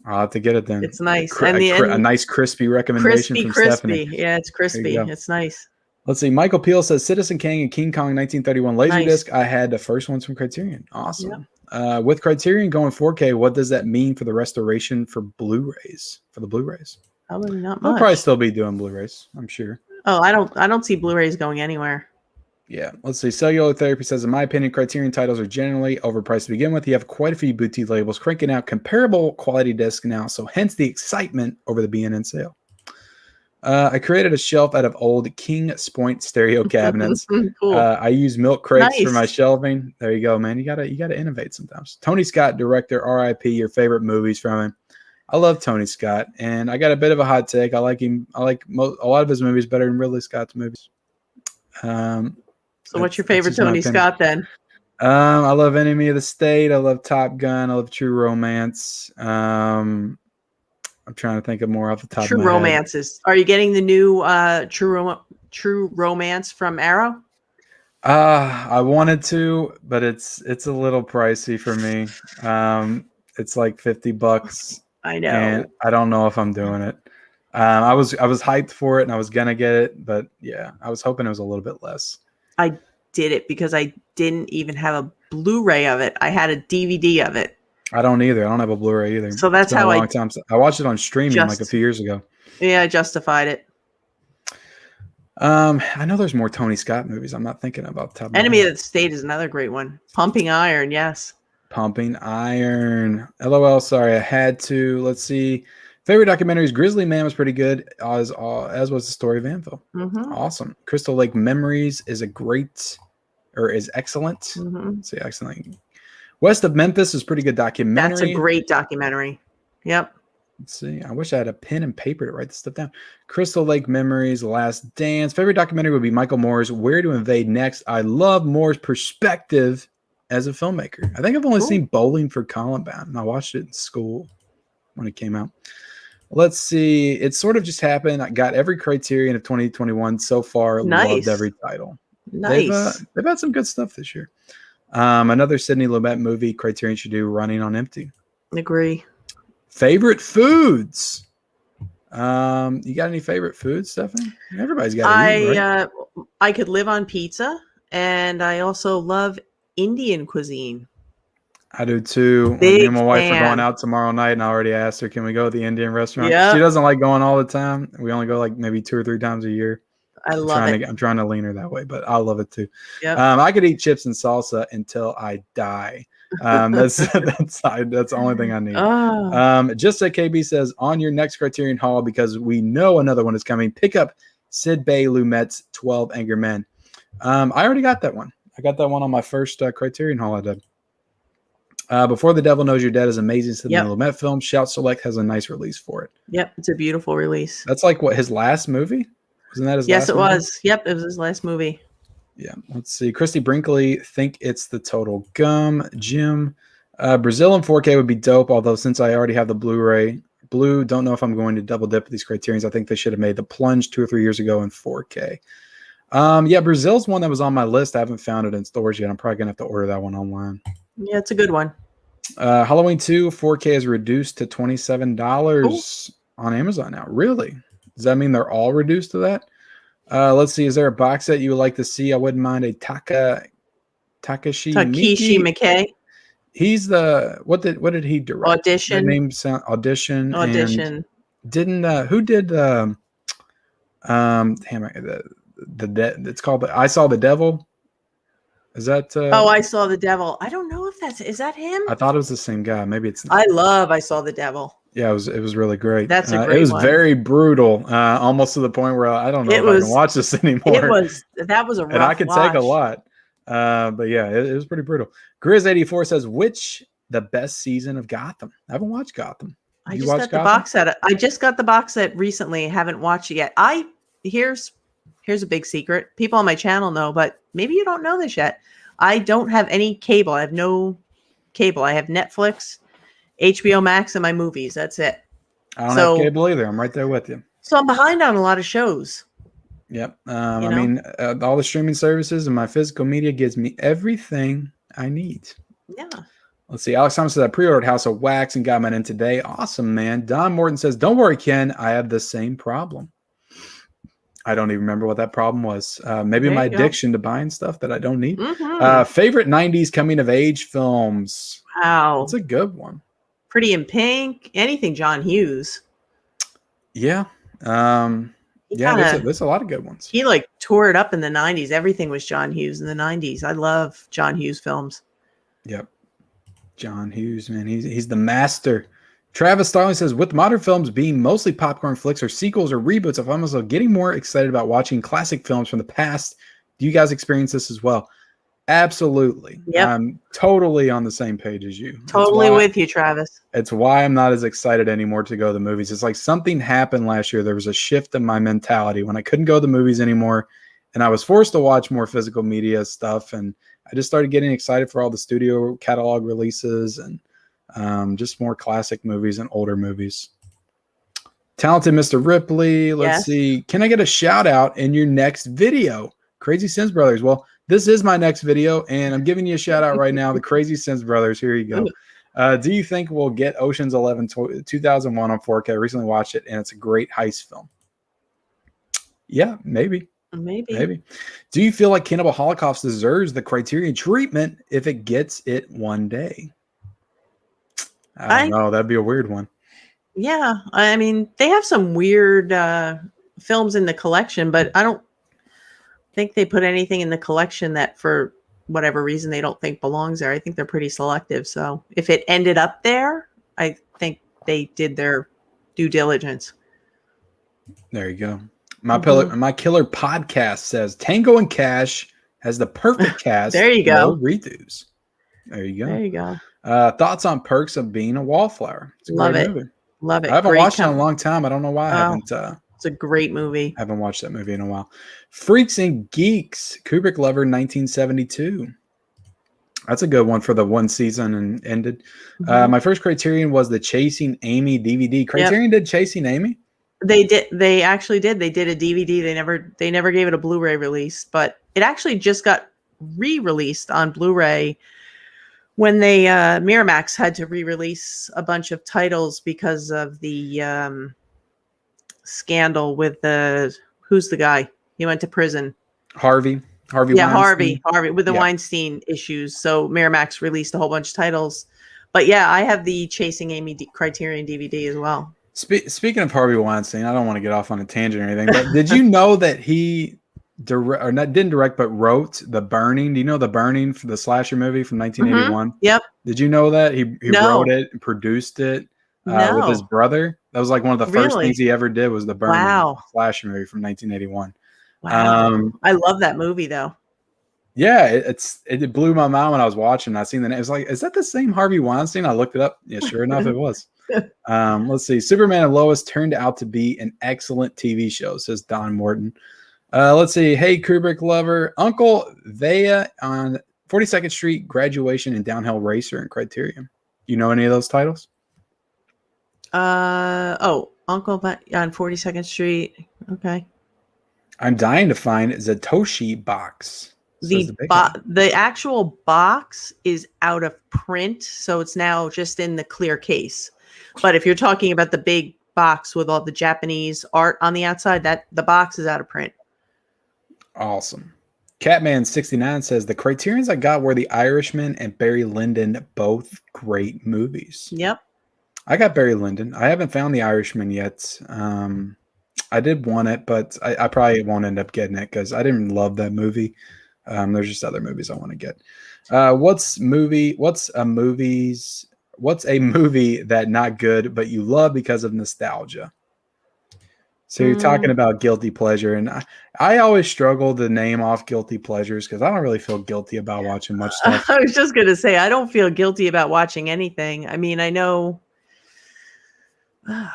I'll have to get it then. It's nice. A nice crispy recommendation from Stephanie. Yeah, it's crispy. It's nice. Let's see. Michael Peel says Citizen Kane and King Kong 1931 Laserdisc. I had the first ones from Criterion. Awesome. Yeah. With Criterion going 4K, what does that mean for the restoration for Blu-rays? For the Blu-rays? Probably not much. They'll probably still be doing Blu-rays, I'm sure. Oh, I don't see Blu-rays going anywhere. Yeah. Let's see. Cellular Therapy says, in my opinion, Criterion titles are generally overpriced to begin with. You have quite a few boutique labels cranking out comparable quality discs now, so hence the excitement over the BNN sale. I created a shelf out of old King's Point stereo cabinets. Cool. I use milk crates for my shelving. There you go, man. You gotta innovate sometimes. Tony Scott, director, R.I.P. Your favorite movies from him? I love Tony Scott, and I got a bit of a hot take. I like him. I like a lot of his movies better than Ridley Scott's movies. So, what's your favorite Tony Scott then? I love Enemy of the State. I love Top Gun. I love True Romance. I'm trying to think of more off the top of my head. True Romances. Are you getting the new True Romance from Arrow? I wanted to, but it's a little pricey for me. It's like $50. I know. And I don't know if I'm doing it. I was hyped for it, and I was gonna get it, but yeah, I was hoping it was a little bit less. I did it because I didn't even have a Blu-ray of it. I had a DVD of it. I don't either. I don't have a Blu-ray either. So that's how I watched it on streaming like a few years ago. Yeah, I justified it. I know there's more Tony Scott movies. I'm not thinking about top. Enemy of the State is another great one. Pumping Iron, yes. Pumping Iron. LOL. Sorry, I had to. Let's see. Favorite documentaries: Grizzly Man was pretty good, as was The Story of Anvil. Mm-hmm. Awesome. Crystal Lake Memories is excellent. Mm-hmm. Let's see, excellent. West of Memphis is pretty good documentary. That's a great documentary. Yep. Let's see. I wish I had a pen and paper to write this stuff down. Crystal Lake Memories, Last Dance. Favorite documentary would be Michael Moore's Where to Invade Next. I love Moore's perspective as a filmmaker. I think I've only seen Bowling for Columbine, and I watched it in school when it came out. Let's see. It sort of just happened. I got every Criterion of 2021 so far. Nice. Loved every title. Nice. They've had some good stuff this year. Another Sidney Lumet movie Criterion should do, Running on Empty. Agree. Favorite foods. You got any favorite foods, Stephanie? Everybody's got to eat, right? I could live on pizza, and I also love Indian cuisine. I do too. Me and my wife are going out tomorrow night, and I already asked her, can we go to the Indian restaurant? Yep. She doesn't like going all the time. We only go like maybe 2 or 3 times a year. I love it. I'm trying to lean her that way, but I love it too. Yep. I could eat chips and salsa until I die. That's the only thing I need. Oh. Just like KB says, on your next Criterion Haul, because we know another one is coming, pick up Sid Bay Lumet's 12 Angry Men. I already got that one. I got that one on my first Criterion Haul I did. Before the Devil Knows You're Dead is amazing. Sidney Lumet film. Shout Select has a nice release for it. Yep, it's a beautiful release. That's like what, his last movie? Wasn't that his last Yes, it movie? was. Yep, it was his last movie. Yeah, let's see. Christy Brinkley, think it's the Total Gum. Jim, Brazil in 4K would be dope, although since I already have the Blu-ray, don't know if I'm going to double dip with these Criterions. I think they should have made the plunge 2 or 3 years ago in 4K. Yeah, Brazil's one that was on my list. I haven't found it in stores yet. I'm probably going to have to order that one online. Yeah, it's a good one. Halloween 2 4K is reduced to $27 on Amazon now. Really? Does that mean they're all reduced to that? Let's see. Is there a box set you would like to see? I wouldn't mind a Takashi Miike. He's the what did he direct? Audition. The name sound Audition. And Didn't who did it's called I Saw the Devil. Is that I Saw the Devil. I don't know if is that him? I thought it was the same guy. Maybe it's not. I Saw the Devil. Yeah, it was really great. That's a great It was one. very brutal, almost to the point where I don't know if I can watch this anymore. That was a rough and I could watch. take a lot. But yeah, it was pretty brutal. Grizz84 says, which the best season of Gotham? I haven't watched Gotham. I just got the box set. I just got the box set recently. Haven't watched it yet. Here's a big secret. People on my channel know, but maybe you don't know this yet. I don't have any cable. I have no cable. I have Netflix, HBO Max, and my movies. That's it. I don't have cable either. I'm right there with you. So I'm behind on a lot of shows. Yep. I mean, all the streaming services and my physical media gives me everything I need. Yeah. Let's see. Alex Thomas says, I pre-ordered House of Wax and got mine in today. Awesome, man. Don Morton says, don't worry, Ken. I have the same problem. I don't even remember what that problem was. Maybe my addiction to buying stuff that I don't need. Mm-hmm. Favorite 90s coming of age films. Wow. That's a good one. Pretty in Pink. Anything John Hughes. Yeah. There's a lot of good ones. He tore it up in the 90s. Everything was John Hughes in the 90s. I love John Hughes films. Yep. John Hughes, man. He's the master. Travis Starling says, with modern films being mostly popcorn flicks or sequels or reboots, I'm also getting more excited about watching classic films from the past. Do you guys experience this as well? Absolutely. Yep. I'm totally on the same page as you. Totally with you, Travis. It's why I'm not as excited anymore to go to the movies. It's like something happened last year. There was a shift in my mentality when I couldn't go to the movies anymore, and I was forced to watch more physical media stuff, and I just started getting excited for all the studio catalog releases and just more classic movies and older movies. Talented Mr. Ripley. Let's see. Can I get a shout out in your next video? Crazy Sins Brothers. Well, this is my next video, and I'm giving you a shout out right now. The Crazy Sins Brothers. Here you go. Do you think we'll get Ocean's 11 2001 on 4K? I recently watched it, and it's a great heist film. Yeah, maybe. Maybe. Do you feel like Cannibal Holocaust deserves the Criterion treatment if it gets it one day? I don't know. That'd be a weird one. Yeah. I mean, they have some weird films in the collection, but I don't think they put anything in the collection that for whatever reason they don't think belongs there. I think they're pretty selective. So if it ended up there, I think they did their due diligence. There you go. My killer podcast says Tango and Cash has the perfect cast. There you go. No redos. There you go. There you go. Thoughts on Perks of Being a Wallflower? It's a Love great it. movie. Love it. I haven't watched it in a long time. I don't know why I haven't. It's a great movie. I haven't watched that movie in a while. Freaks and Geeks, Kubrick Lover, 1972. That's a good one for the one season and ended. My first Criterion was the Chasing Amy DVD. Criterion did Chasing Amy? They did. They actually did. They did a DVD. They never gave it a Blu-ray release, but it actually just got re-released on Blu-ray when they Miramax had to re-release a bunch of titles because of the scandal with who's the guy? He went to prison. Harvey yeah, Weinstein. Harvey with the Weinstein issues. So Miramax released a whole bunch of titles. But yeah, I have the Chasing Amy Criterion DVD as well. Speaking of Harvey Weinstein, I don't want to get off on a tangent or anything, but did you know that he didn't direct, but wrote The Burning? Do you know The Burning, for the slasher movie from 1981? Yep. Did you know that he wrote it and produced it with his brother? That was like one of the first things he ever did was The Burning, slasher movie from 1981. Wow. I love that movie though. Yeah, it blew my mind when I was watching. I seen the name. It was like, is that the same Harvey Weinstein? I looked it up. Yeah, sure enough, it was. Let's see. Superman and Lois turned out to be an excellent TV show, says Don Morton. Let's see. Hey, Kubrick Lover. Uncle Vea on 42nd Street, Graduation, and Downhill Racer and Criterion. You know any of those titles? Uncle on 42nd Street. Okay. I'm dying to find Zatoshi Box. The actual box is out of print, so it's now just in the clear case. But if you're talking about the big box with all the Japanese art on the outside, that the box is out of print. Awesome. Catman69 says the Criterions I got were The Irishman and Barry Lyndon, both great movies. Yep. I got Barry Lyndon. I haven't found The Irishman yet. I did want it, but I probably won't end up getting it because I didn't love that movie. There's just other movies I want to get. What's a movie that not good but you love because of nostalgia? So you're talking about guilty pleasure, and I always struggle to name off guilty pleasures because I don't really feel guilty about watching much stuff. I was just going to say, I don't feel guilty about watching anything. I mean, I know. I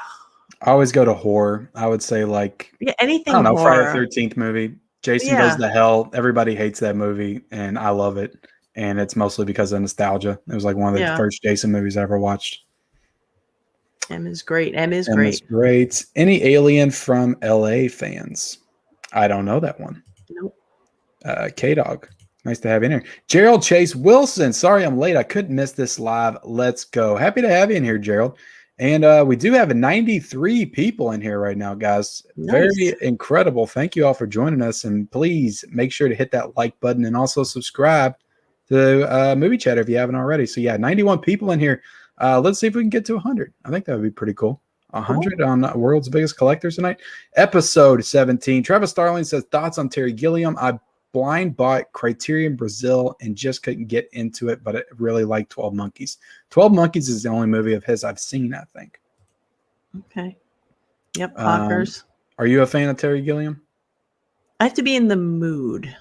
always go to horror. I would say anything I don't know, horror. Friday the 13th movie. Jason Goes to Hell. Everybody hates that movie, and I love it. And it's mostly because of nostalgia. It was like one of the first Jason movies I ever watched. M is great. M is great. Any Alien from LA fans? I don't know that one. Nope. K-Dog. Nice to have you in here. Gerald Chase Wilson. Sorry I'm late. I couldn't miss this live. Let's go. Happy to have you in here, Gerald. And we do have 93 people in here right now, guys. Nice. Very incredible. Thank you all for joining us. And please make sure to hit that like button and also subscribe to Movie Chatter if you haven't already. So, yeah, 91 people in here. Let's see if we can get to 100. I think that would be pretty cool. 100 on World's Biggest Collectors tonight. Episode 17. Travis Starling says, thoughts on Terry Gilliam. I blind bought Criterion Brazil and just couldn't get into it, but I really like 12 Monkeys. 12 Monkeys is the only movie of his I've seen, I think. Okay. Yep, Clockers. Are you a fan of Terry Gilliam? I have to be in the mood.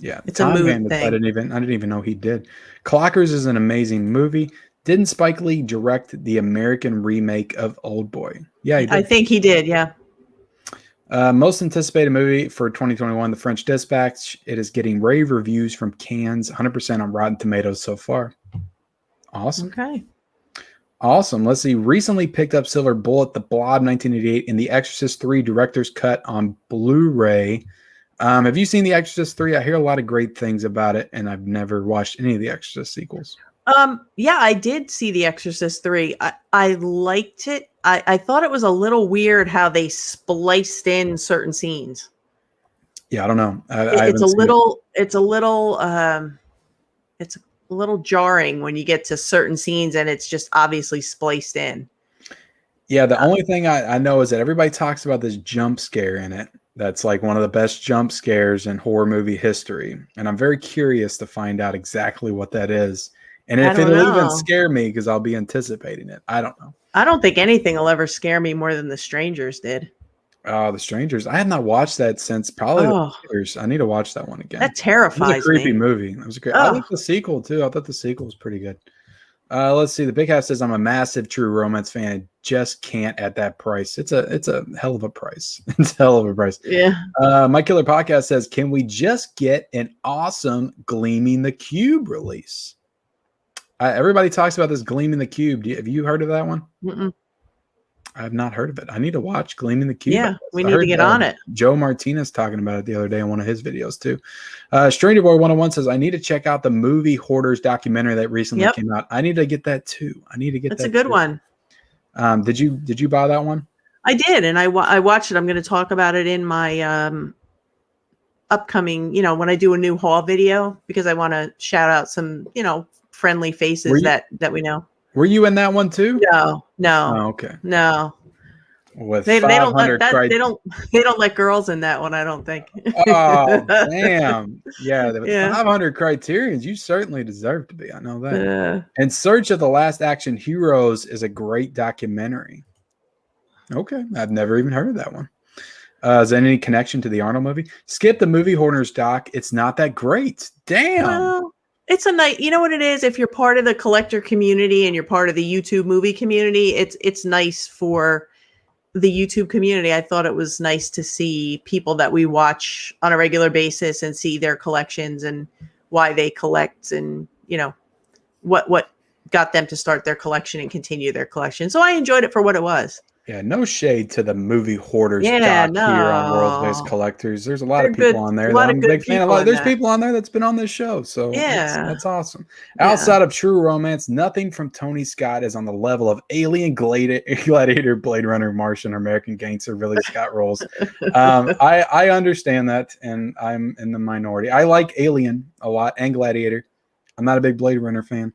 Yeah, it's a mood thing. I didn't even know he did. Clockers is an amazing movie. Didn't Spike Lee direct the American remake of Old Boy? Yeah, he did. I think he did. Yeah. Most anticipated movie for 2021, The French Dispatch. It is getting rave reviews from Cannes, 100% on Rotten Tomatoes so far. Awesome. Okay. Awesome. Let's see. Recently picked up Silver Bullet, The Blob, 1988, and The Exorcist 3 Director's Cut on Blu-ray. Have you seen The Exorcist 3? I hear a lot of great things about it, and I've never watched any of the Exorcist sequels. Yeah, I did see The Exorcist 3. I liked it. I thought it was a little weird how they spliced in certain scenes. Yeah, I don't know. It's a little jarring when you get to certain scenes and it's just obviously spliced in. Yeah, the only thing I know is that everybody talks about this jump scare in it. That's like one of the best jump scares in horror movie history. And I'm very curious to find out exactly what that is. And if it'll even scare me because I'll be anticipating it. I don't know. I don't think anything will ever scare me more than The Strangers did. Oh, The Strangers. I have not watched that since probably the years. I need to watch that one again. That terrifies me. It was a creepy movie. It was great. I like the sequel too. I thought the sequel was pretty good. Let's see. The Big House says I'm a massive True Romance fan. I just can't at that price. It's a hell of a price. It's a hell of a price. Yeah. My Killer Podcast says, can we just get an awesome Gleaming the Cube release? Everybody talks about this Gleaming the Cube. Have you heard of that one? Mm-mm. I have not heard of it. I need to watch Gleaming the Cube. Yeah, we need to get on it. Joe Martinez talking about it the other day on one of his videos too. Stranger Boy 101 says, I need to check out the Movie Hoarders documentary that recently came out. I need to get that too. That's a good one. Did you buy that one? I did, and I watched it. I'm going to talk about it in my upcoming, when I do a new haul video, because I want to shout out some, friendly faces that we know. Were you in that one too? No. Oh, okay. No. With they don't let girls in that one, I don't think. Oh, damn. Yeah, 500 Criterions. You certainly deserve to be. I know that. In Search of the Last Action Heroes is a great documentary. Okay. I've never even heard of that one. Is there any connection to the Arnold movie? Skip the Movie Hoarders doc. It's not that great. Damn. Well, it's a nice, you know what it is? If you're part of the collector community and you're part of the YouTube movie community, it's nice for the YouTube community. I thought it was nice to see people that we watch on a regular basis and see their collections and why they collect and, what got them to start their collection and continue their collection. So I enjoyed it for what it was. Yeah, no shade to the Movie Hoarders doc here on World's Biggest Collectors. There's a lot of people on there. I'm a big fan of. There's people on there that's been on this show, so that's awesome. Outside of True Romance, nothing from Tony Scott is on the level of Alien, Gladiator, Blade Runner, Martian, or American Gangster, Ridley Scott roles. I understand that, and I'm in the minority. I like Alien a lot and Gladiator. I'm not a big Blade Runner fan.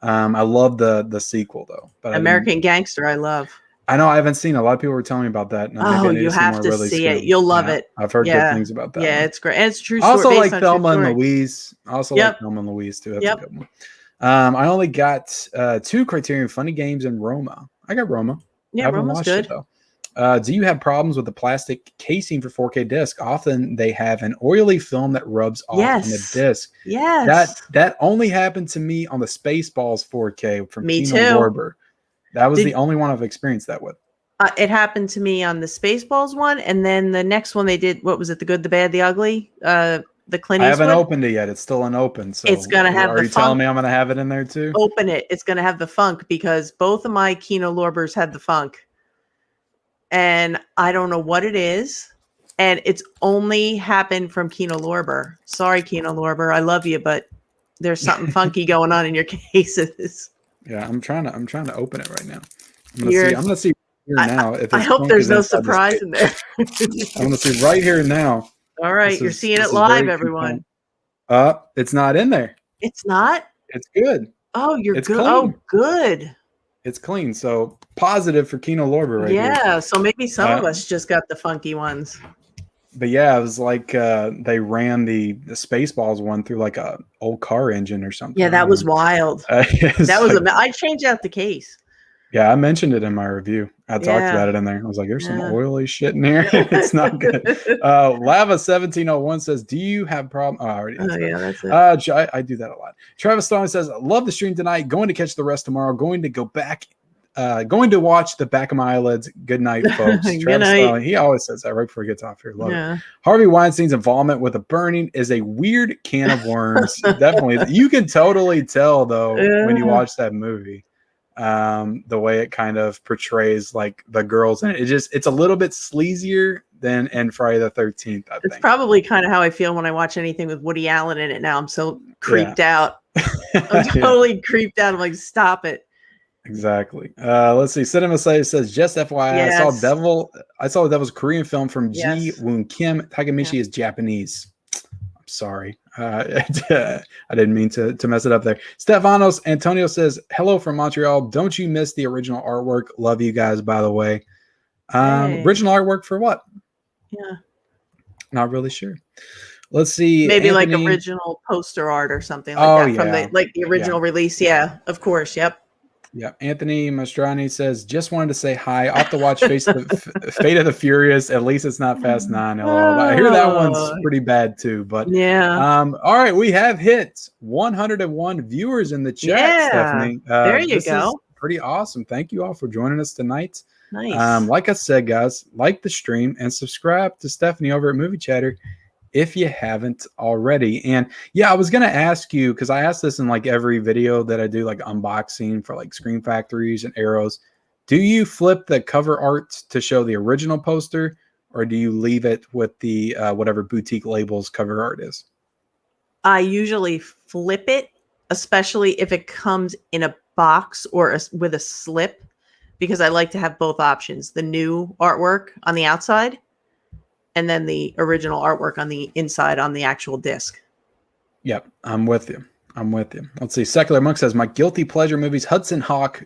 I love the sequel though. But American Gangster, I love. I know I haven't seen it. A lot of people were telling me about that. Maybe I need you to see have more to really see soon. it. You'll love it. I've heard good things about that. Yeah, one. it's great. And it's true I also story. like Thelma and Louise. I also like Thelma and Louise too. That's a good one. I only got 2 Criterion Funny Games in Roma. I got Roma. Yeah, I haven't Roma's watched good. it though. Do you have problems with the plastic casing for 4K disc? Often they have an oily film that rubs off on the disc. Yes. That only happened to me on the Spaceballs 4K from Kino too. Lorber. That was the only one I've experienced that with. It happened to me on the Spaceballs one, and then the next one they did. What was it? The Good, the Bad, the Ugly. The Clint Eastwood. I haven't opened it yet. It's still unopened. So it's gonna have. Are you telling me I'm gonna have it in there too? Open it. It's gonna have the funk because both of my Kino Lorbers had the funk, and I don't know what it is, and it's only happened from Kino Lorber. Sorry, Kino Lorber, I love you, but there's something funky going on in your cases. Yeah, I'm trying to open it right now. I'm gonna see. Here now, if I hope there's no surprise in there. I'm going to see right here now. All right, you're seeing it live, everyone. It's not in there. It's not? It's good. Oh, you're good. Clean. Oh, good. It's clean. So positive for Kino Lorber right here. Yeah, so maybe some of us just got the funky ones. But yeah, it was like they ran the Spaceballs one through like a old car engine or something. Yeah, that was wild. That was I changed out the case. Yeah, I mentioned it in my review. I talked about it in there. I was like, there's some oily shit in here. It's not good. Lava1701 says, do you have problem? Oh, I already that's it. I do that a lot. Travis Stone says, I love the stream tonight. Going to catch the rest tomorrow. Going to go back. Going to watch the back of my eyelids. Good night, folks. Travis Stone, he always says that right before he gets off here. Love it. Harvey Weinstein's involvement with the burning is a weird can of worms. Definitely. You can totally tell, though, when you watch that movie. The way it kind of portrays like the girls and it's a little bit sleazier than in Friday the 13th. I think it's probably kind of how I feel when I watch anything with Woody Allen in it now. I'm so creeped out. I'm totally creeped out. I'm like, stop it. Exactly. Let's see. Cinema says, just FYI, I saw the Devil's Korean film from Ji Woon Kim. Takemichi is Japanese. I'm sorry. I didn't mean to mess it up there. Stefanos Antonio says, hello from Montreal. Don't you miss the original artwork? Love you guys, by the way. Original artwork for what? Yeah. Not really sure. Let's see. Maybe Anthony, like original poster art or something like that from the original release. Yeah, of course. Yep. Yeah, Anthony Mastrani says, just wanted to say hi. Off to watch Fate of the Furious. At least it's not Fast 9. I hear that one's pretty bad too. But all right, we have hit 101 viewers in the chat, Stephanie. There you go. Pretty awesome. Thank you all for joining us tonight. Nice. Like I said, guys, like the stream and subscribe to Stephanie over at Movie Chatter if you haven't already. And yeah, I was going to ask you, because I asked this in like every video that I do, like unboxing for like Screen Factories and Arrows. Do you flip the cover art to show the original poster, or do you leave it with the whatever boutique labels cover art is? I usually flip it, especially if it comes in a box or with a slip, because I like to have both options, the new artwork on the outside and then the original artwork on the inside on the actual disc. Yep, I'm with you. Let's see. Secular Monk says, my guilty pleasure movies, Hudson Hawk.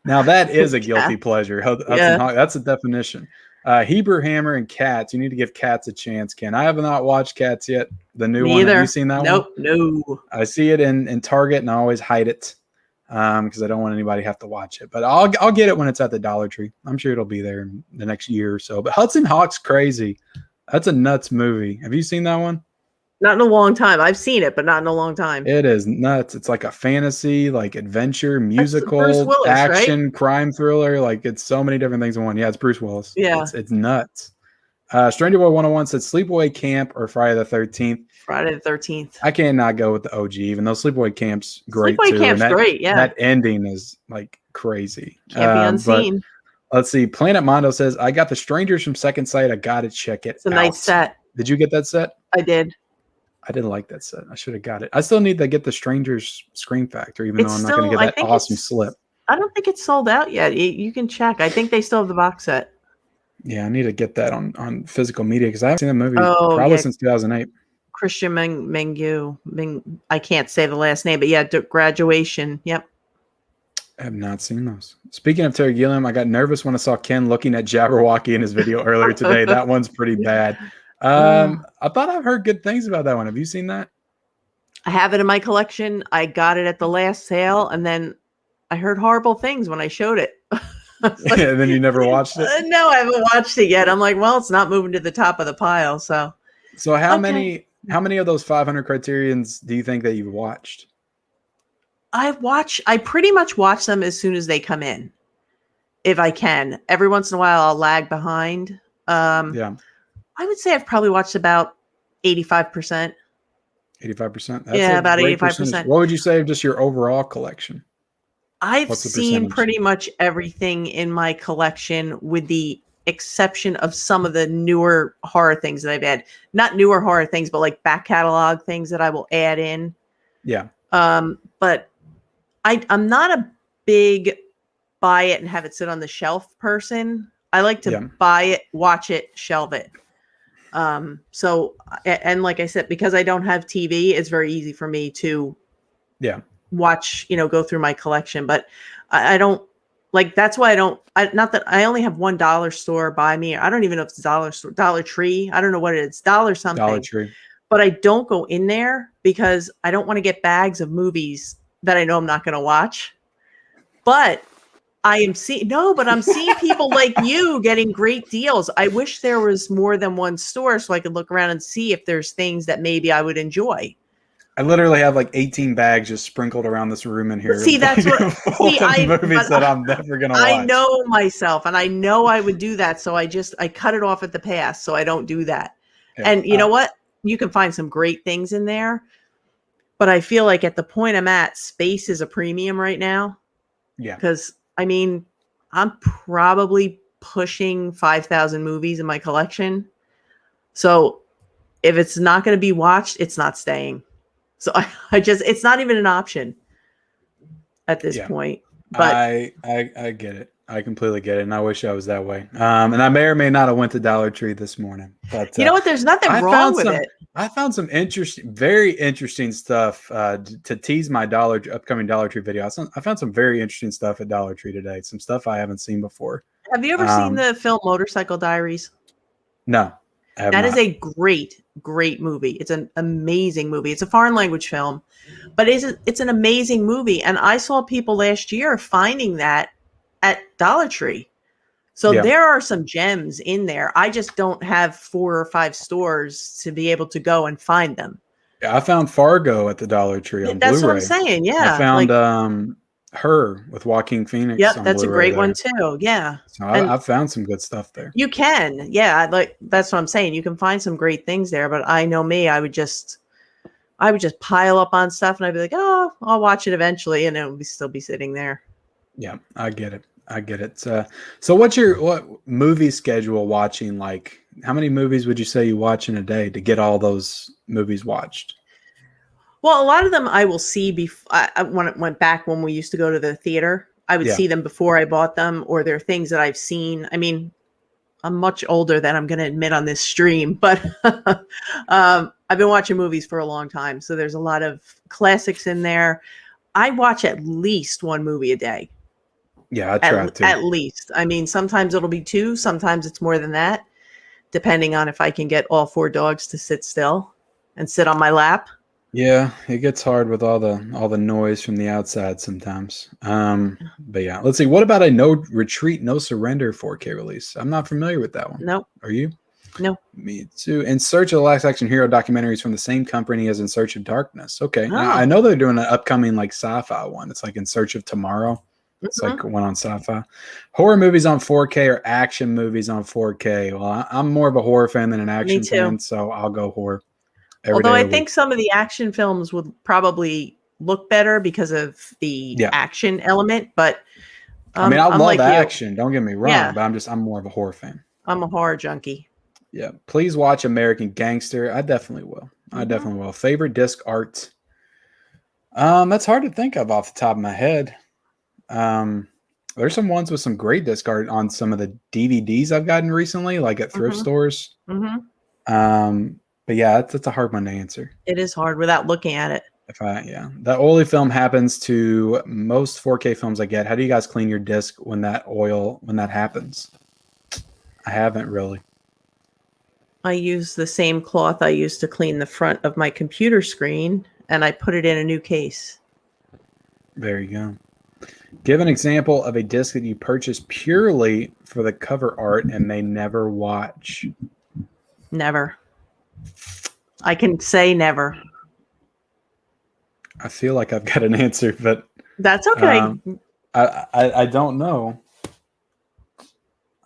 Now that is a guilty pleasure. Hudson Hawk, that's a definition. Hebrew Hammer and Cats. You need to give Cats a chance, Ken. I have not watched Cats yet. The new one. Have you seen that one? No. I see it in Target and I always hide it because I don't want anybody to have to watch it. But I'll get it when it's at the Dollar Tree. I'm sure it'll be there in the next year or so. But Hudson Hawk's crazy. That's a nuts movie. Have you seen that one? Not in a long time. I've seen it, but not in a long time. It is nuts. It's like a fantasy, like adventure, musical, Willis, action, right? crime thriller. Like it's so many different things in one. Yeah, it's Bruce Willis. Yeah. It's nuts. Stranger Boy 101 said Sleepaway Camp or Friday the 13th. Friday the 13th. I cannot go with the OG, even though Sleepaway Camp's great too. Sleepaway Camp's great, yeah. That ending is like crazy. Can't be unseen. Let's see. Planet Mondo says, I got The Strangers from Second Sight. I got to check it out. It's a nice set. Did you get that set? I did. I didn't like that set. I should have got it. I still need to get the Strangers Scream Factor, even though I'm not going to get that awesome slip. I don't think it's sold out yet. You can check. I think they still have the box set. Yeah, I need to get that on physical media because I haven't seen the movie probably since 2008. Christian Mengu. I can't say the last name, but yeah, Graduation. Yep. I have not seen those. Speaking of Terry Gilliam, I got nervous when I saw Ken looking at Jabberwocky in his video earlier today. That one's pretty bad. I thought I've heard good things about that one. Have you seen that? I have it in my collection. I got it at the last sale, and then I heard horrible things when I showed it. Like, and then you never watched it? No, I haven't watched it yet. I'm like, well, it's not moving to the top of the pile. So how many of those 500 Criterions do you think that you've watched? I pretty much watch them as soon as they come in, if I can. Every once in a while, I'll lag behind. I would say I've probably watched about 85%. 85%? Yeah, about 85%. What would you say of just your overall collection? I've seen pretty much everything in my collection with the exception of some of the newer horror things that I've had. Not newer horror things, but like back catalog things that I will add in. Yeah. But I'm not a big buy it and have it sit on the shelf person. I like to buy it, watch it, shelve it. So, and like I said, because I don't have TV, it's very easy for me to watch, go through my collection, but I don't like, that's why not that I only have one dollar store by me. I don't even know if it's dollar store, Dollar Tree. I don't know what it is, dollar something. Dollar Tree. But I don't go in there because I don't want to get bags of movies that I know I'm not going to watch. But I'm seeing people like you getting great deals. I wish there was more than one store so I could look around and see if there's things that maybe I would enjoy. I literally have like 18 bags just sprinkled around this room in here. See, that's what movies that I'm never gonna watch. I know myself, and I know I would do that, so I cut it off at the pass, so I don't do that. Yeah, and you know what? You can find some great things in there, but I feel like at the point I'm at, space is a premium right now. Yeah, because I'm probably pushing 5,000 movies in my collection, so if it's not going to be watched, it's not staying. So it's not even an option at this point. But I get it. I completely get it. And I wish I was that way. And I may or may not have went to Dollar Tree this morning, but you know what? There's nothing wrong with it. I found some very interesting stuff to tease my upcoming Dollar Tree video. I found some very interesting stuff at Dollar Tree today. Some stuff I haven't seen before. Have you ever seen the film Motorcycle Diaries? No. That is a great movie. It's an amazing movie. It's a foreign language film, but it's an amazing movie. And I saw people last year finding that at Dollar Tree. So there are some gems in there. I just don't have 4 or 5 stores to be able to go and find them. Yeah, I found Fargo at the Dollar Tree on Blu-ray. That's what I'm saying. Yeah. I found Her with Joaquin Phoenix. Yep, that's a great one too. Yeah. So I've found some good stuff there. You can. Yeah, that's what I'm saying. You can find some great things there, but I know me, I would just pile up on stuff and I'd be like, "Oh, I'll watch it eventually," and it would still be sitting there. Yeah, I get it. So what movie schedule watching like? How many movies would you say you watch in a day to get all those movies watched? Well, a lot of them I will see before. When it went back when we used to go to the theater, I would see them before I bought them, or they're things that I've seen. I mean, I'm much older than I'm going to admit on this stream, but I've been watching movies for a long time, so there's a lot of classics in there. I watch at least one movie a day. Yeah, I try to. At least. I mean, sometimes it'll be 2, sometimes it's more than that, depending on if I can get all 4 dogs to sit still and sit on my lap. Yeah, it gets hard with all the noise from the outside sometimes. But yeah, let's see. What about a No Retreat, No Surrender 4K release? I'm not familiar with that one. No. Are you? No. Me too. In Search of the Last Action Hero documentaries from the same company as In Search of Darkness. Okay. Now, I know they're doing an upcoming like sci-fi one. It's like In Search of Tomorrow. It's like one on sci-fi. Horror movies on 4K or action movies on 4K. Well, I'm more of a horror fan than an action fan, so I'll go horror. Although I think some of the action films would probably look better because of the action element, but I mean, I love action. Don't get me wrong, but I'm more of a horror fan. I'm a horror junkie. Yeah, please watch American Gangster. I definitely will. Favorite disc art? That's hard to think of off the top of my head. There's some ones with some great disc art on some of the DVDs I've gotten recently, like at thrift stores. But yeah, that's a hard one to answer. It is hard without looking at it. That oily film happens to most 4K films I get. How do you guys clean your disc when that happens? I haven't really. I use the same cloth I used to clean the front of my computer screen, and I put it in a new case. There you go. Give an example of a disc that you purchased purely for the cover art and may never watch. Never. I can say never. I feel like I've got an answer, but that's okay. I don't know.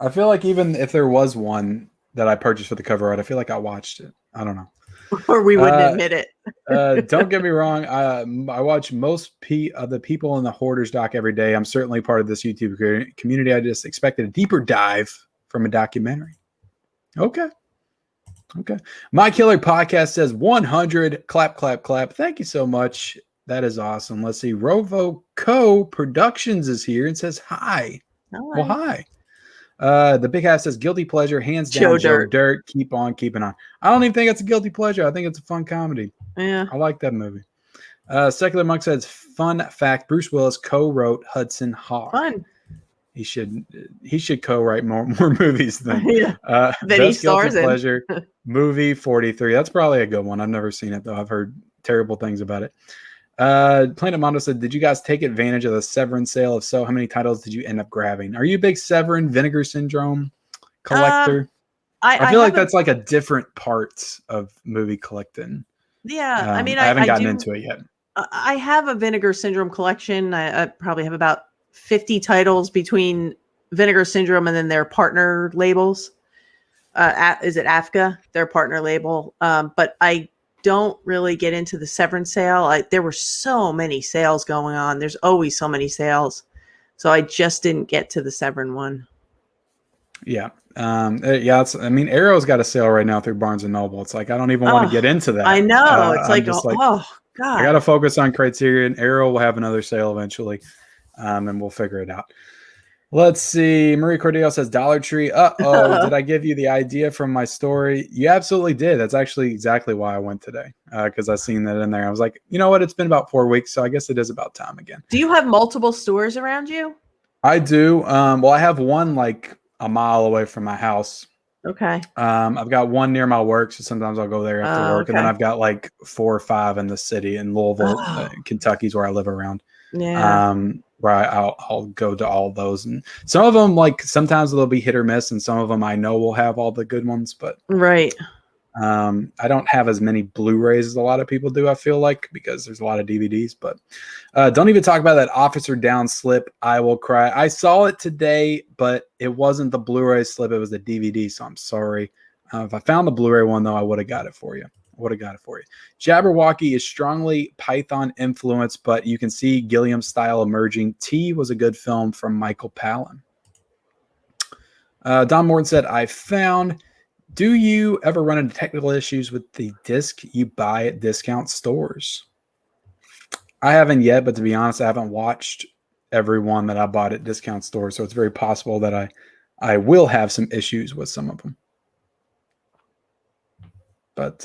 I feel like even if there was one that I purchased for the cover art, I feel like I watched it. I don't know. Or we wouldn't admit it. Don't get me wrong. I watch most of the people in the Hoarders doc every day. I'm certainly part of this YouTube community. I just expected a deeper dive from a documentary. Okay. My Killer Podcast says 100. Clap, clap, clap. Thank you so much. That is awesome. Let's see. Rovo Co Productions is here and says hi. Well, hi. The Big Half says guilty pleasure, hands down. Joe Dirt. Keep on keeping on. I don't even think it's a guilty pleasure. I think it's a fun comedy. Yeah, I like that movie. Secular Monk says fun fact: Bruce Willis co-wrote Hudson Hawk. Fun. He should co-write more movies than that he stars in. Pleasure movie 43. That's probably a good one. I've never seen it though. I've heard terrible things about it. Planet Mondo said, did you guys take advantage of the Severin sale? If so, how many titles did you end up grabbing? Are you a big Severin Vinegar Syndrome collector? I feel like that's like a different part of movie collecting. Yeah. I mean, I haven't gotten into it yet. I have a Vinegar Syndrome collection. I probably have about 50 titles between Vinegar Syndrome and then their partner labels. Is it AFCA, their partner label? But I don't really get into the Severin sale. There were so many sales going on. There's always so many sales. So I just didn't get to the Severin one. Yeah. Arrow's got a sale right now through Barnes & Noble. It's like, I don't even want to get into that. I know. It's like, God. I got to focus on Criterion. Arrow will have another sale eventually, and we'll figure it out. Let's see. Marie Cordero says Dollar Tree. Uh-oh. Did I give you the idea from my story? You absolutely did. That's actually exactly why I went today, because I seen that in there. I was like, you know what? It's been about 4 weeks, so I guess it is about time again. Do you have multiple stores around you? I do. Well, I have one like a mile away from my house. Okay. I've got one near my work, so sometimes I'll go there after work. Okay. And then I've got like 4 or 5 in the city in Louisville, Kentucky's where I live around. Yeah. Where I'll go to all those, and some of them, like, sometimes they'll be hit or miss, and some of them I know will have all the good ones, but right. I don't have as many Blu-rays as a lot of people do, I feel like, because there's a lot of DVDs. But don't even talk about that Officer Down slip. I will cry. I saw it today, but it wasn't the Blu-ray slip, it was the DVD, so I'm sorry. If I found the Blu-ray one though, I would have got it for you. Jabberwocky is strongly Python influenced, but you can see Gilliam's style emerging. T was a good film from Michael Palin. Don Morton said, I found, do you ever run into technical issues with the disc you buy at discount stores? I haven't yet, but to be honest, I haven't watched every one that I bought at discount stores, so it's very possible that I will have some issues with some of them. But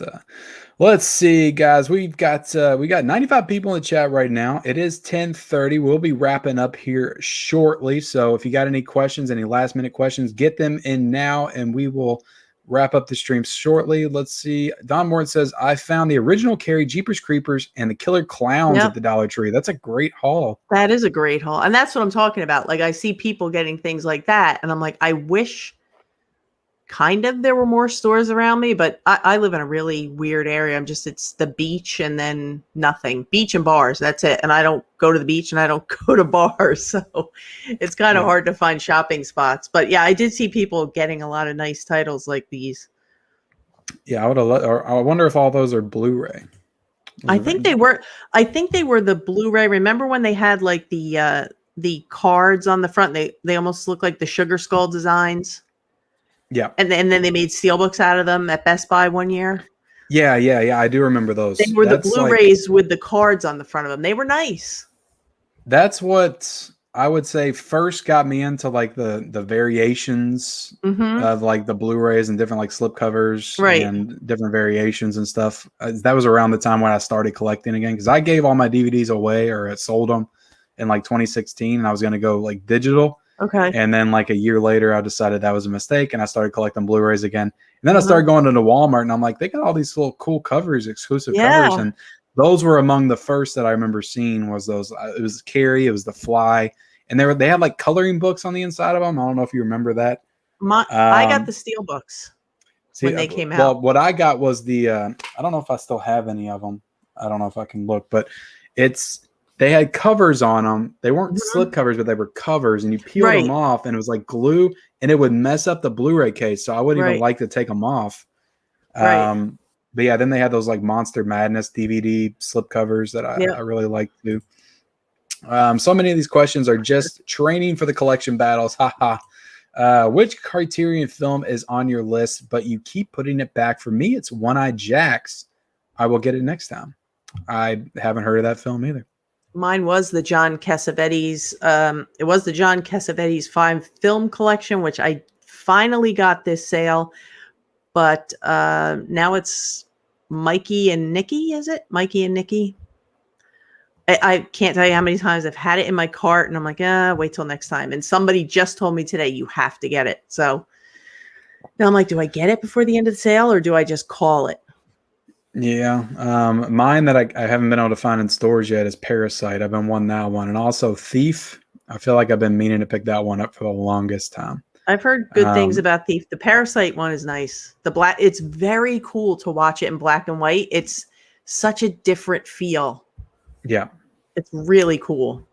let's see, guys. We got 95 people in the chat right now. It is 10:30. We'll be wrapping up here shortly. So if you got any questions, any last minute questions, get them in now, and we will wrap up the stream shortly. Let's see. Don Morton says, I found the original Carrie, Jeepers Creepers, and the Killer Clowns at the Dollar Tree. That's a great haul. That is a great haul. And that's what I'm talking about. Like, I see people getting things like that, and I'm like, I wish kind of there were more stores around me, but I live in a really weird area. It's the beach and then nothing. Beach and bars, that's it. And I don't go to the beach and I don't go to bars, so it's kind of hard to find shopping spots. But yeah, I did see people getting a lot of nice titles like these. Yeah, I wonder if all those are Blu-ray. I think they were the Blu-ray. Remember when they had like the cards on the front? They almost look like the Sugar Skull designs. Yeah. And then they made steelbooks out of them at Best Buy one year. Yeah. I do remember those. They were the Blu-rays with the cards on the front of them. They were nice. That's what I would say first got me into like the variations of like the Blu-rays and different like slipcovers and different variations and stuff. That was around the time when I started collecting again, because I gave all my DVDs away or had sold them in like 2016, and I was going to go like digital. Okay. And then like a year later, I decided that was a mistake, and I started collecting Blu-rays again. And then I started going into Walmart, and I'm like, they got all these little cool covers, exclusive covers, and those were among the first that I remember seeing. Was those? It was Carrie, it was The Fly, and they had like coloring books on the inside of them. I don't know if you remember that. I got the steel books when they came out. Well, what I got was the I don't know if I still have any of them. I don't know if I can look, but they had covers on them. They weren't slip covers, but they were covers, and you peeled them off, and it was like glue, and it would mess up the Blu-ray case. So I wouldn't even like to take them off. But yeah, then they had those like Monster Madness DVD slip covers that I really like too. So many of these questions are just training for the collection battles. Which Criterion film is on your list, but you keep putting it back? For me, it's One-Eyed Jacks. I will get it next time. I haven't heard of that film either. Mine was the John Cassavetes. It was the John Cassavetes 5 film collection, which I finally got this sale. But now it's Mikey and Nikki, is it? Mikey and Nikki? I can't tell you how many times I've had it in my cart, and I'm like, wait till next time. And somebody just told me today, you have to get it. So now I'm like, do I get it before the end of the sale, or do I just call it? Yeah. Mine that I haven't been able to find in stores yet is Parasite. I've been wanting that one. And also Thief. I feel like I've been meaning to pick that one up for the longest time. I've heard good things about Thief. The Parasite one is nice. It's very cool to watch it in black and white. It's such a different feel. Yeah. It's really cool.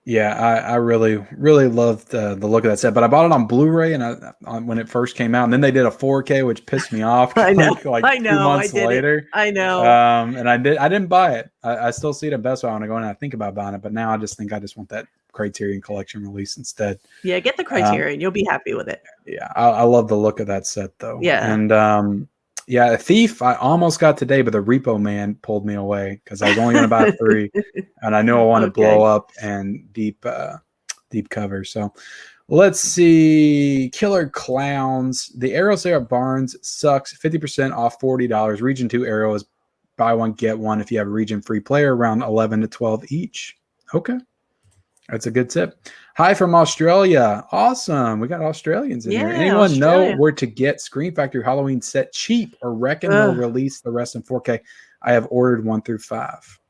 Yeah, I really, really loved the look of that set. But I bought it on Blu-ray when it first came out, and then they did a 4K, which pissed me off. I know. Like 2 months later. I know. And I didn't buy it. I still see it at Best Buy when I go in and I think about buying it, but now I just think I just want that Criterion collection release instead. Yeah, get the Criterion. You'll be happy with it. Yeah, I love the look of that set though. Yeah. And yeah, Thief, I almost got today, but the Repo Man pulled me away because I was only going to buy 3, and I knew I wanted Blow Up and Deep Cover. So let's see. Killer Clowns. The Arrow sale at Barnes sucks. 50% off, $40. Region 2 Arrow is buy one, get one if you have a region free player, around 11 to 12 each. Okay. That's a good tip. Hi from Australia. Awesome. We got Australians in here. Anyone know where to get Scream Factory Halloween set cheap, or reckon they'll release the rest in 4K? I have ordered 1 through 5.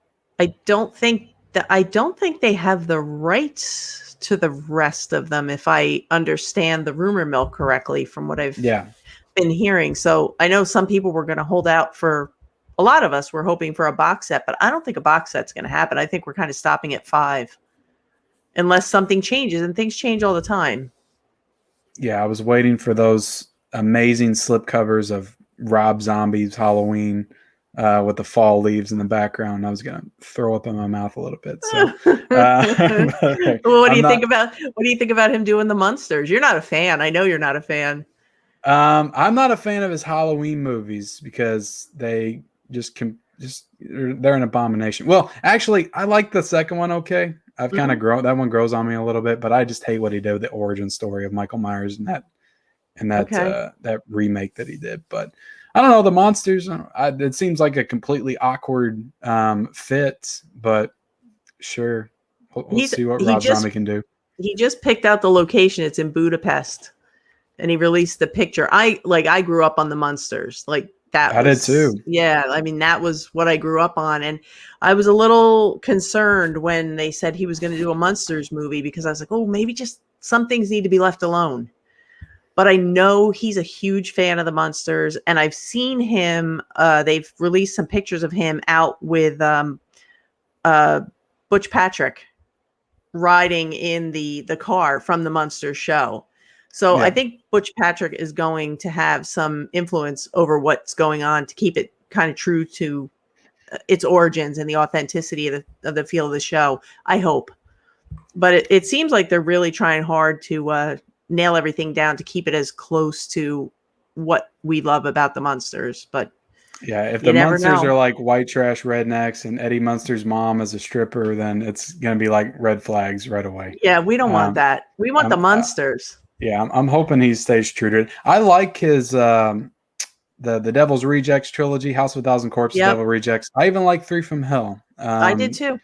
I don't think they have the rights to the rest of them, if I understand the rumor mill correctly from what I've been hearing. So I know some people were going to hold out for, a lot of us were hoping for a box set, but I don't think a box set's going to happen. I think we're kind of stopping at 5. Unless something changes, and things change all the time. Yeah, I was waiting for those amazing slip covers of Rob Zombie's Halloween with the fall leaves in the background. I was gonna throw up in my mouth a little bit. So, well, what do you think about him doing the Munsters? You're not a fan. I know you're not a fan. I'm not a fan of his Halloween movies because they they're an abomination. Well, actually, I like the second one. Okay. I've kind of grown, that one grows on me a little bit, but I just hate what he did with the origin story of Michael Myers and that remake that he did. But I don't know, the monsters, it seems like a completely awkward fit, but sure. We'll see what Rob Zombie can do. He just picked out the location. It's in Budapest, and he released the picture. I grew up on the Munsters. I did too. Yeah, I mean, that was what I grew up on. And I was a little concerned when they said he was going to do a Munsters movie, because I was like, oh, maybe just some things need to be left alone. But I know he's a huge fan of the Munsters, and I've seen him. They've released some pictures of him out with Butch Patrick riding in the car from the Munsters show. So I think Butch Patrick is going to have some influence over what's going on to keep it kind of true to its origins and the authenticity of the feel of the show. I hope. But it seems like they're really trying hard to nail everything down to keep it as close to what we love about the Munsters. But Yeah, if You the never Munsters know. are like white trash rednecks and Eddie Munster's mom is a stripper, then it's gonna be like red flags right away. Yeah, we don't want that. We want the I'm, Munsters. yeah, I'm hoping he stays true to it. I like his the Devil's Rejects trilogy, House of a Thousand Corpses, Yep, Devil Rejects. I even like Three from Hell. I did too.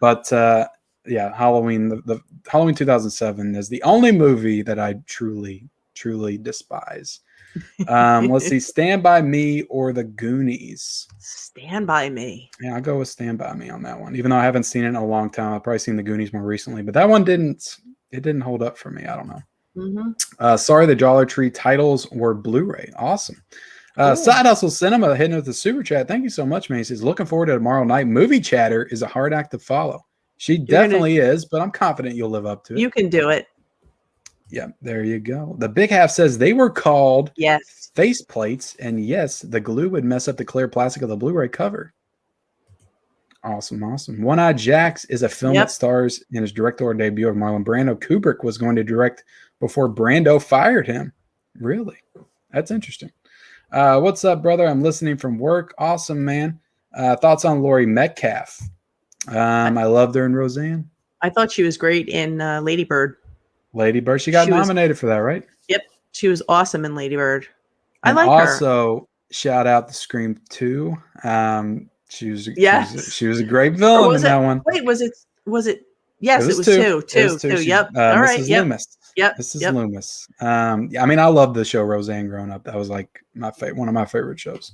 But yeah, Halloween the Halloween 2007 is the only movie that I truly despise. Let's see, Stand By Me or The Goonies. Stand By Me. Yeah, I'll go with Stand By Me on that one. Even though I haven't seen it in a long time, I've probably seen The Goonies more recently, but that one didn't hold up for me. I don't know. Mm-hmm. Sorry, the Dollar Tree titles were Blu-ray. Awesome. Cool. Side Hustle Cinema hitting with the super chat. Thank you so much, man. He says, looking forward to tomorrow night. Movie Chatter is a hard act to follow. She definitely is, but I'm confident you'll live up to it. You can do it. Yeah, there you go. The Big Half says they were called face plates, and yes, the glue would mess up the clear plastic of the Blu-ray cover. Awesome. One Eye Jacks is a film that stars in his directorial debut of Marlon Brando. Kubrick was going to direct before Brando fired him. Really? That's interesting. What's up, brother? I'm listening from work. Awesome, man. Thoughts on Laurie Metcalf? I loved her in Roseanne. I thought she was great in Lady Bird. She got nominated for that, right? Yep. She was awesome in Lady Bird. And I like her. Also, shout out to Scream 2. She was a great villain in that one. Wait, was it? Yes, it was two. Yep. All right. Mrs. Loomis. Yep. This is Loomis. I mean, I love the show Roseanne growing up. That was like one of my favorite shows.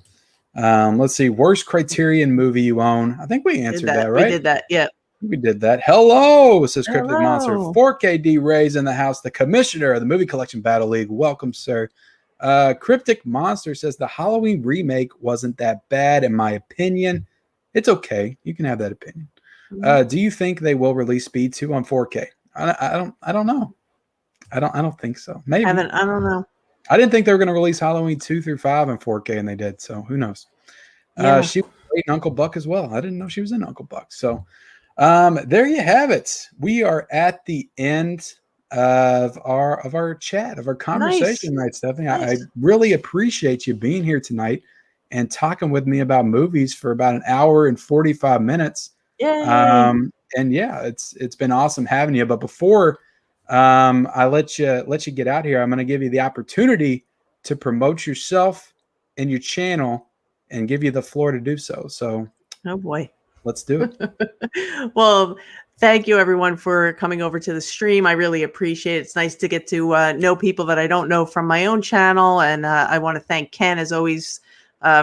Let's see. Worst Criterion movie you own. I think we answered that, right? We did that. Yeah. We did that. Hello, says Cryptic Monster. 4K D Rays in the house. The commissioner of the Movie Collection Battle League. Welcome, sir. Cryptic Monster says the Halloween remake wasn't that bad, in my opinion. It's okay. You can have that opinion. Do you think they will release Speed 2 on 4K? I don't know. I don't think so. Maybe. I don't know. I didn't think they were going to release Halloween 2 through 5 in 4K, and they did. So who knows? She was in Uncle Buck as well. I didn't know she was in Uncle Buck. So there you have it. We are at the end of our chat, of our conversation tonight, Stephanie. I really appreciate you being here tonight and talking with me about movies for about an hour and 45 minutes. And yeah, it's been awesome having you. But before I let you get out here, I'm going to give you the opportunity to promote yourself and your channel and give you the floor to do so. So, oh boy, let's do it. Well, thank you everyone for coming over to the stream. I really appreciate it. It's nice to get to know people that I don't know from my own channel. And I want to thank Ken, as always,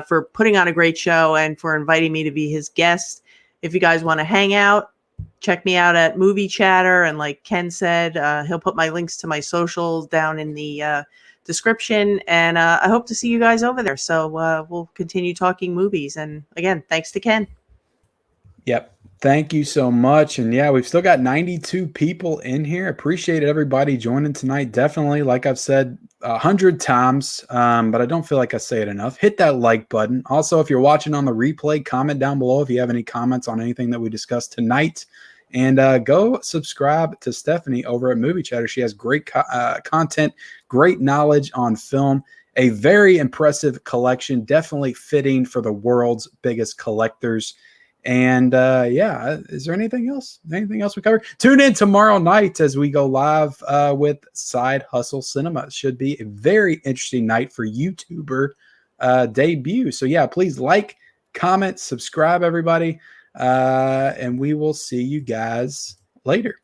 for putting on a great show and for inviting me to be his guest. If you guys want to hang out, check me out at Movie Chatter. And like Ken said, he'll put my links to my socials down in the description. And I hope to see you guys over there. So we'll continue talking movies. And again, thanks to Ken. Yep. Thank you so much. And yeah, we've still got 92 people in here. Appreciate everybody joining tonight. Definitely, like I've said 100 times, but I don't feel like I say it enough. Hit that like button. Also, if you're watching on the replay, comment down below if you have any comments on anything that we discussed tonight. And go subscribe to Stephanie over at Movie Chatter. She has great content, great knowledge on film, a very impressive collection, definitely fitting for the world's biggest collectors. And yeah, is there anything else? Anything else we covered? Tune in tomorrow night as we go live with Side Hustle Cinema. It should be a very interesting night for YouTuber debut. So yeah, please like, comment, subscribe, everybody. And we will see you guys later.